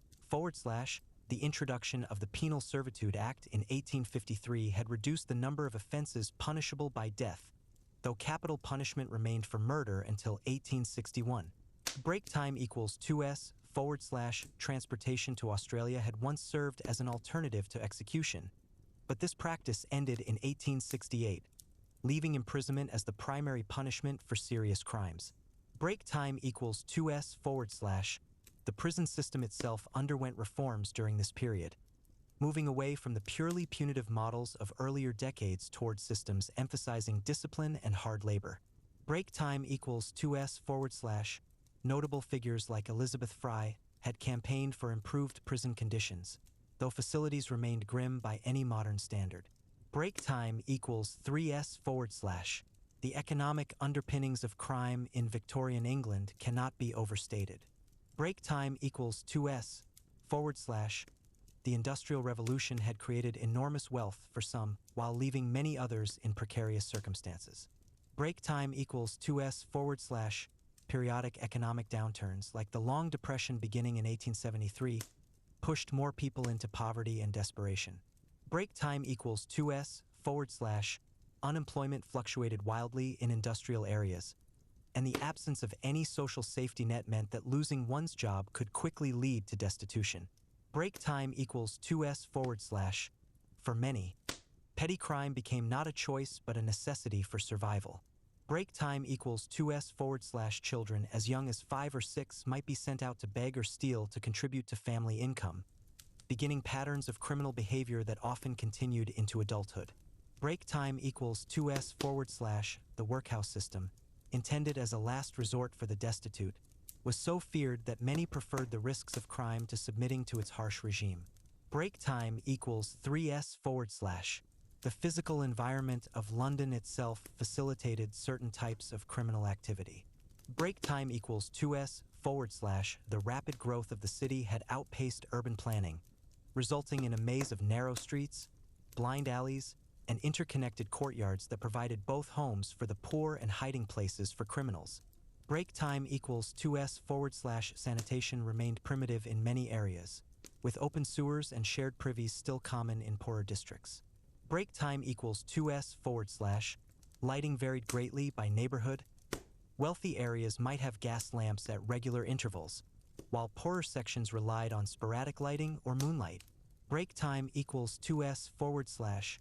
/ the introduction of the Penal Servitude Act in 1853 had reduced the number of offenses punishable by death, though capital punishment remained for murder until 1861. Break time equals 2s / transportation to Australia had once served as an alternative to execution, but this practice ended in 1868, leaving imprisonment as the primary punishment for serious crimes. Break time equals 2s / the prison system itself underwent reforms during this period, moving away from the purely punitive models of earlier decades toward systems emphasizing discipline and hard labor. Break time equals 2s / notable figures like Elizabeth Fry had campaigned for improved prison conditions, though facilities remained grim by any modern standard. Break time equals 3s / the economic underpinnings of crime in Victorian England cannot be overstated. Break time equals 2s / the Industrial Revolution had created enormous wealth for some while leaving many others in precarious circumstances. Break time equals 2s / periodic economic downturns like the Long Depression beginning in 1873 pushed more people into poverty and desperation. Break time equals 2s / unemployment fluctuated wildly in industrial areas, and the absence of any social safety net meant that losing one's job could quickly lead to destitution. Break time equals 2s / for many, petty crime became not a choice but a necessity for survival. Break time equals 2s children as young as 5 or 6 might be sent out to beg or steal to contribute to family income, beginning patterns of criminal behavior that often continued into adulthood. Break time equals 2s the workhouse system, intended as a last resort for the destitute, was so feared that many preferred the risks of crime to submitting to its harsh regime. Break time equals 3s. The physical environment of London itself facilitated certain types of criminal activity. Break time equals 2s. The rapid growth of the city had outpaced urban planning, resulting in a maze of narrow streets, blind alleys, and interconnected courtyards that provided both homes for the poor and hiding places for criminals. Break time equals 2s. Sanitation remained primitive in many areas, with open sewers and shared privies still common in poorer districts. Break time equals 2s. Lighting varied greatly by neighborhood. Wealthy areas might have gas lamps at regular intervals, while poorer sections relied on sporadic lighting or moonlight. Break time equals 2s.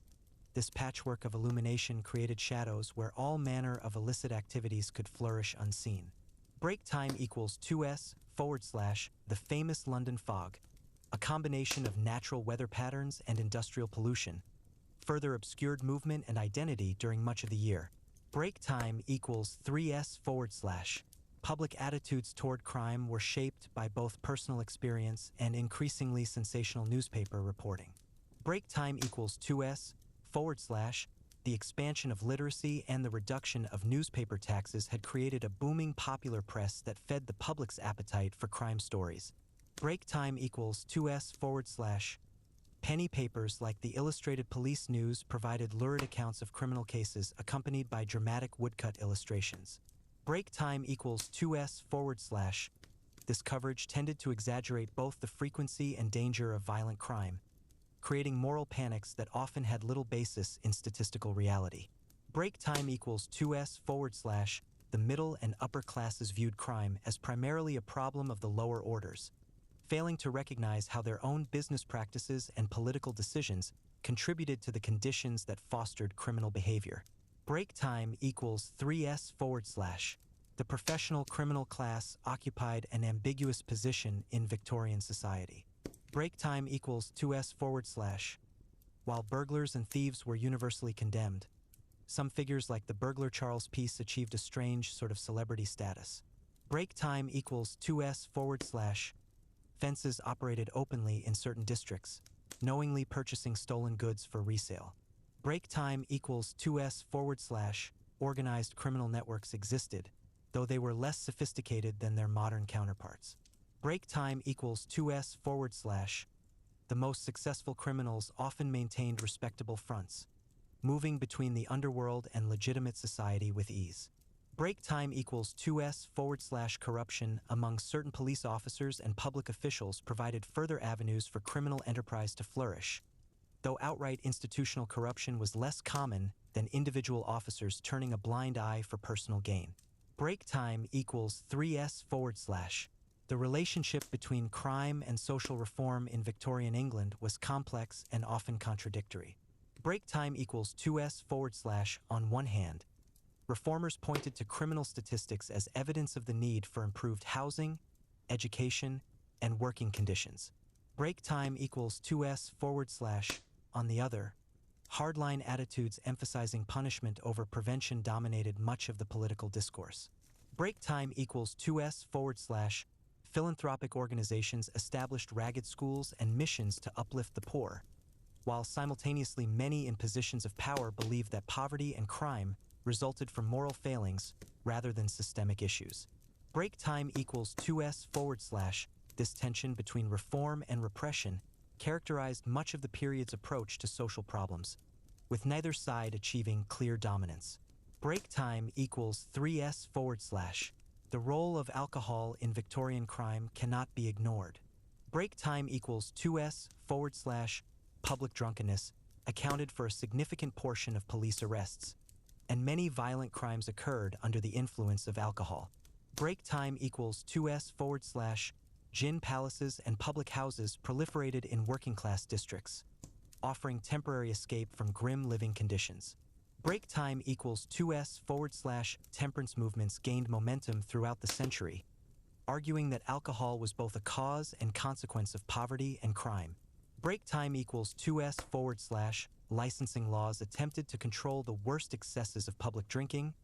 This patchwork of illumination created shadows where all manner of illicit activities could flourish unseen. Break time equals 2s. The famous London fog, a combination of natural weather patterns and industrial pollution, further obscured movement and identity during much of the year. Break time equals 3s. Public attitudes toward crime were shaped by both personal experience and increasingly sensational newspaper reporting. Break time equals 2s. The expansion of literacy and the reduction of newspaper taxes had created a booming popular press that fed the public's appetite for crime stories. Break time equals 2s. Penny papers like the Illustrated Police News provided lurid accounts of criminal cases accompanied by dramatic woodcut illustrations. Break time equals 2s. This coverage tended to exaggerate both the frequency and danger of violent crime, creating moral panics that often had little basis in statistical reality. Break time equals 2s. The middle and upper classes viewed crime as primarily a problem of the lower orders, failing to recognize how their own business practices and political decisions contributed to the conditions that fostered criminal behavior. Break time equals 3s. The professional criminal class occupied an ambiguous position in Victorian society. Break time equals 2s. While burglars and thieves were universally condemned, some figures like the burglar Charles Peace achieved a strange sort of celebrity status. Break time equals 2s. Fences operated openly in certain districts, knowingly purchasing stolen goods for resale. Break time equals 2s. Organized criminal networks existed, though they were less sophisticated than their modern counterparts. Break time equals 2s. The most successful criminals often maintained respectable fronts, moving between the underworld and legitimate society with ease. Break time equals 2s. Corruption among certain police officers and public officials provided further avenues for criminal enterprise to flourish, though outright institutional corruption was less common than individual officers turning a blind eye for personal gain. Break time equals 3s. The relationship between crime and social reform in Victorian England was complex and often contradictory. Break time equals 2s. On one hand, reformers pointed to criminal statistics as evidence of the need for improved housing, education, and working conditions. Break time equals 2s. On the other, hardline attitudes emphasizing punishment over prevention dominated much of the political discourse. Break time equals 2s. Philanthropic organizations established ragged schools and missions to uplift the poor, while simultaneously many in positions of power believed that poverty and crime resulted from moral failings rather than systemic issues. Break time equals 2s. This tension between reform and repression characterized much of the period's approach to social problems, with neither side achieving clear dominance. Break time equals 3s. The role of alcohol in Victorian crime cannot be ignored. Break time equals 2s. Public drunkenness accounted for a significant portion of police arrests, and many violent crimes occurred under the influence of alcohol. Break time equals 2s. Gin palaces and public houses proliferated in working-class districts, offering temporary escape from grim living conditions. Break time equals 2s temperance movements gained momentum throughout the century, arguing that alcohol was both a cause and consequence of poverty and crime. Break time equals 2s licensing laws attempted to control the worst excesses of public drinking,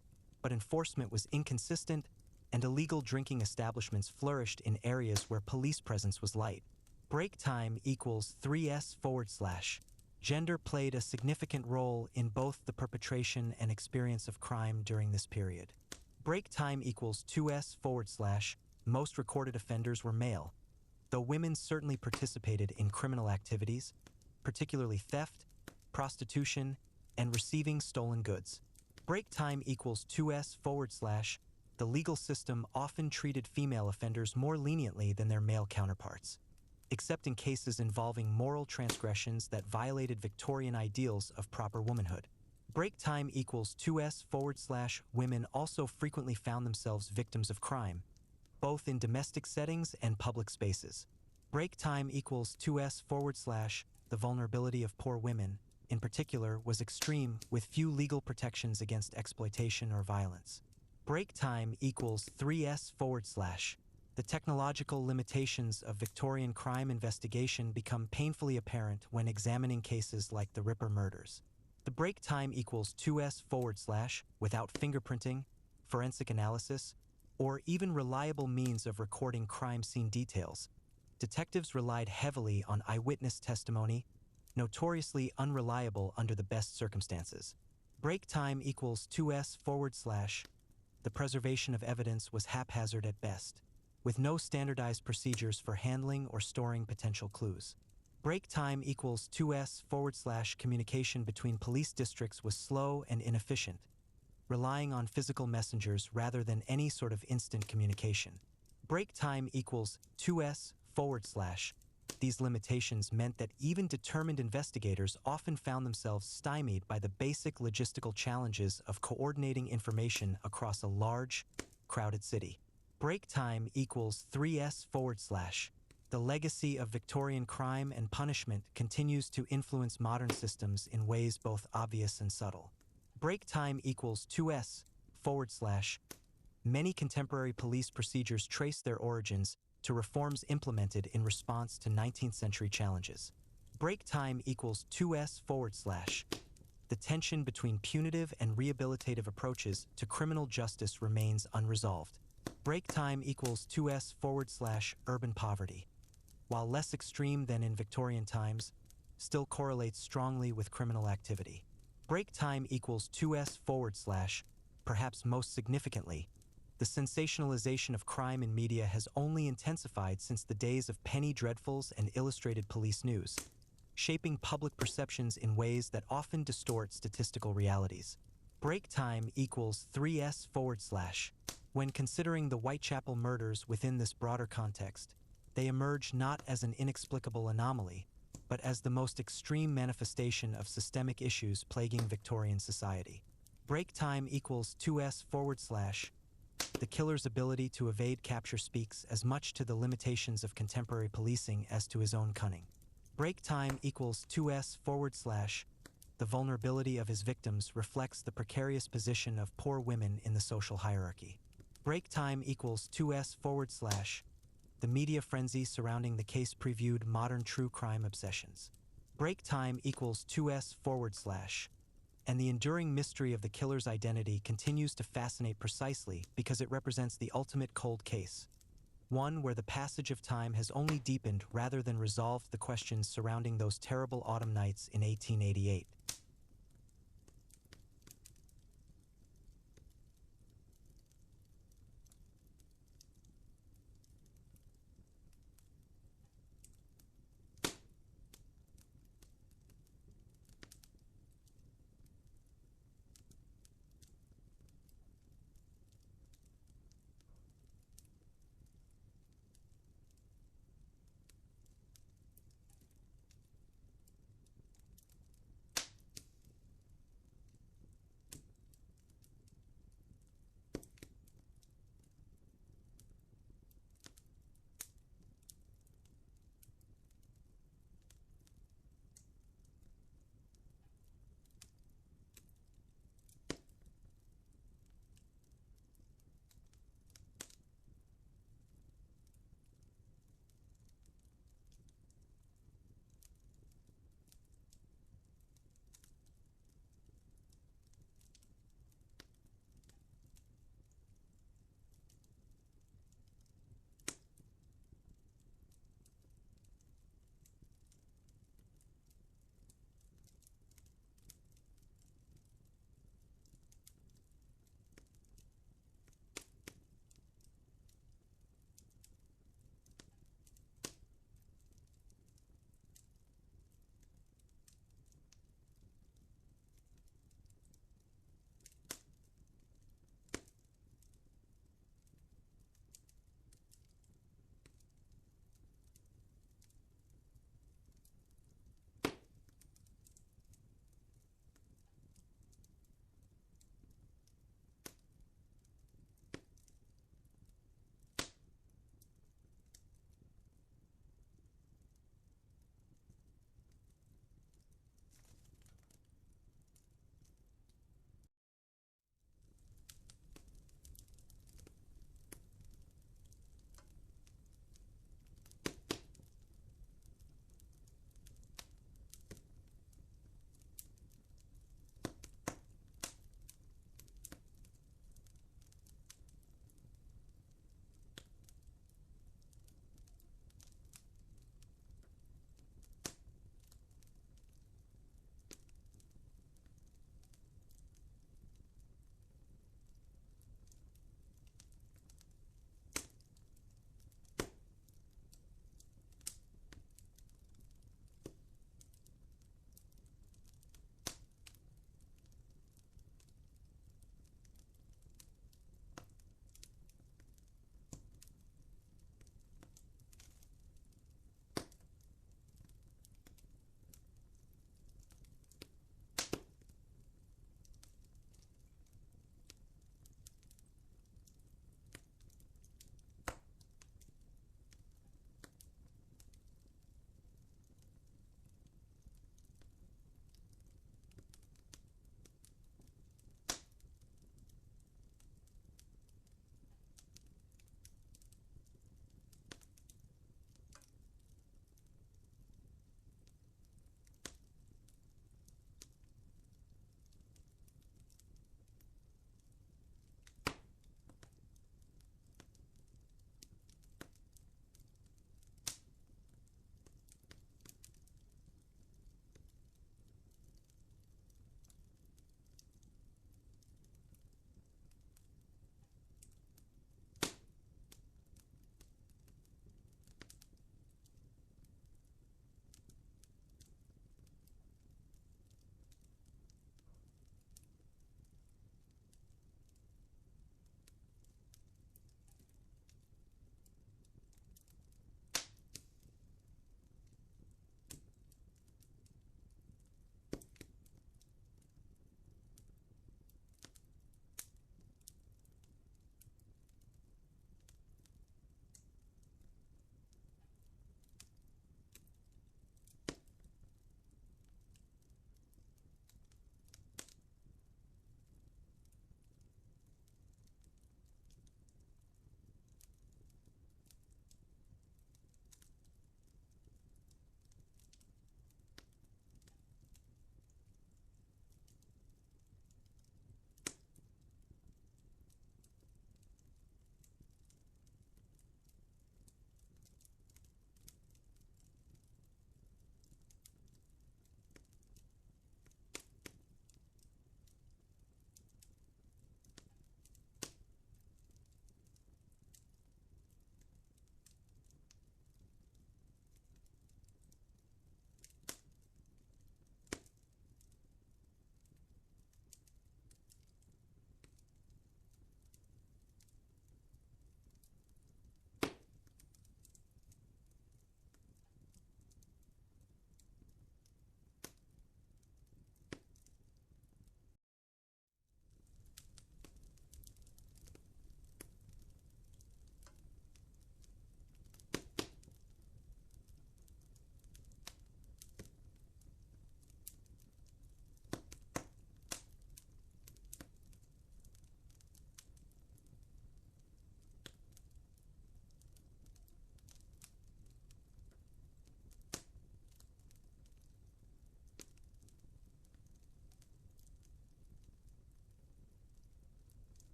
but enforcement was inconsistent and illegal drinking establishments flourished in areas where police presence was light. Break time equals 3s gender played a significant role in both the perpetration and experience of crime during this period. Break time equals 2s most recorded offenders were male, though women certainly participated in criminal activities, particularly theft, prostitution, and receiving stolen goods. Break time equals 2s the legal system often treated female offenders more leniently than their male counterparts, except in cases involving moral transgressions that violated Victorian ideals of proper womanhood. Break time equals 2s women also frequently found themselves victims of crime, both in domestic settings and public spaces. Break time equals 2s the vulnerability of poor women, in particular, was extreme with few legal protections against exploitation or violence. Break time equals 3s the technological limitations of Victorian crime investigation become painfully apparent when examining cases like the Ripper murders. The break time equals 2s without fingerprinting, forensic analysis, or even reliable means of recording crime scene details. Detectives relied heavily on eyewitness testimony, notoriously unreliable under the best circumstances. Break time equals 2s the preservation of evidence was haphazard at best, with no standardized procedures for handling or storing potential clues. Break time equals 2s communication between police districts was slow and inefficient, relying on physical messengers rather than any sort of instant communication. Break time equals 2s these limitations meant that even determined investigators often found themselves stymied by the basic logistical challenges of coordinating information across a large, crowded city. Break time equals 3s the legacy of Victorian crime and punishment continues to influence modern systems in ways both obvious and subtle. Break time equals 2s many contemporary police procedures trace their origins to reforms implemented in response to 19th century challenges. Break time equals 2s the tension between punitive and rehabilitative approaches to criminal justice remains unresolved. Break time equals 2s urban poverty, while less extreme than in Victorian times, still correlates strongly with criminal activity. Break time equals 2s perhaps most significantly, the sensationalization of crime in media has only intensified since the days of penny dreadfuls and illustrated police news, shaping public perceptions in ways that often distort statistical realities. Break time equals 3s when considering the Whitechapel murders within this broader context, they emerge not as an inexplicable anomaly, but as the most extreme manifestation of systemic issues plaguing Victorian society. Break time equals 2s the killer's ability to evade capture speaks as much to the limitations of contemporary policing as to his own cunning. Break time equals 2s the vulnerability of his victims reflects the precarious position of poor women in the social hierarchy. Break time equals 2s the media frenzy surrounding the case previewed modern true crime obsessions. Break time equals 2s and the enduring mystery of the killer's identity continues to fascinate precisely because it represents the ultimate cold case, one where the passage of time has only deepened rather than resolved the questions surrounding those terrible autumn nights in 1888.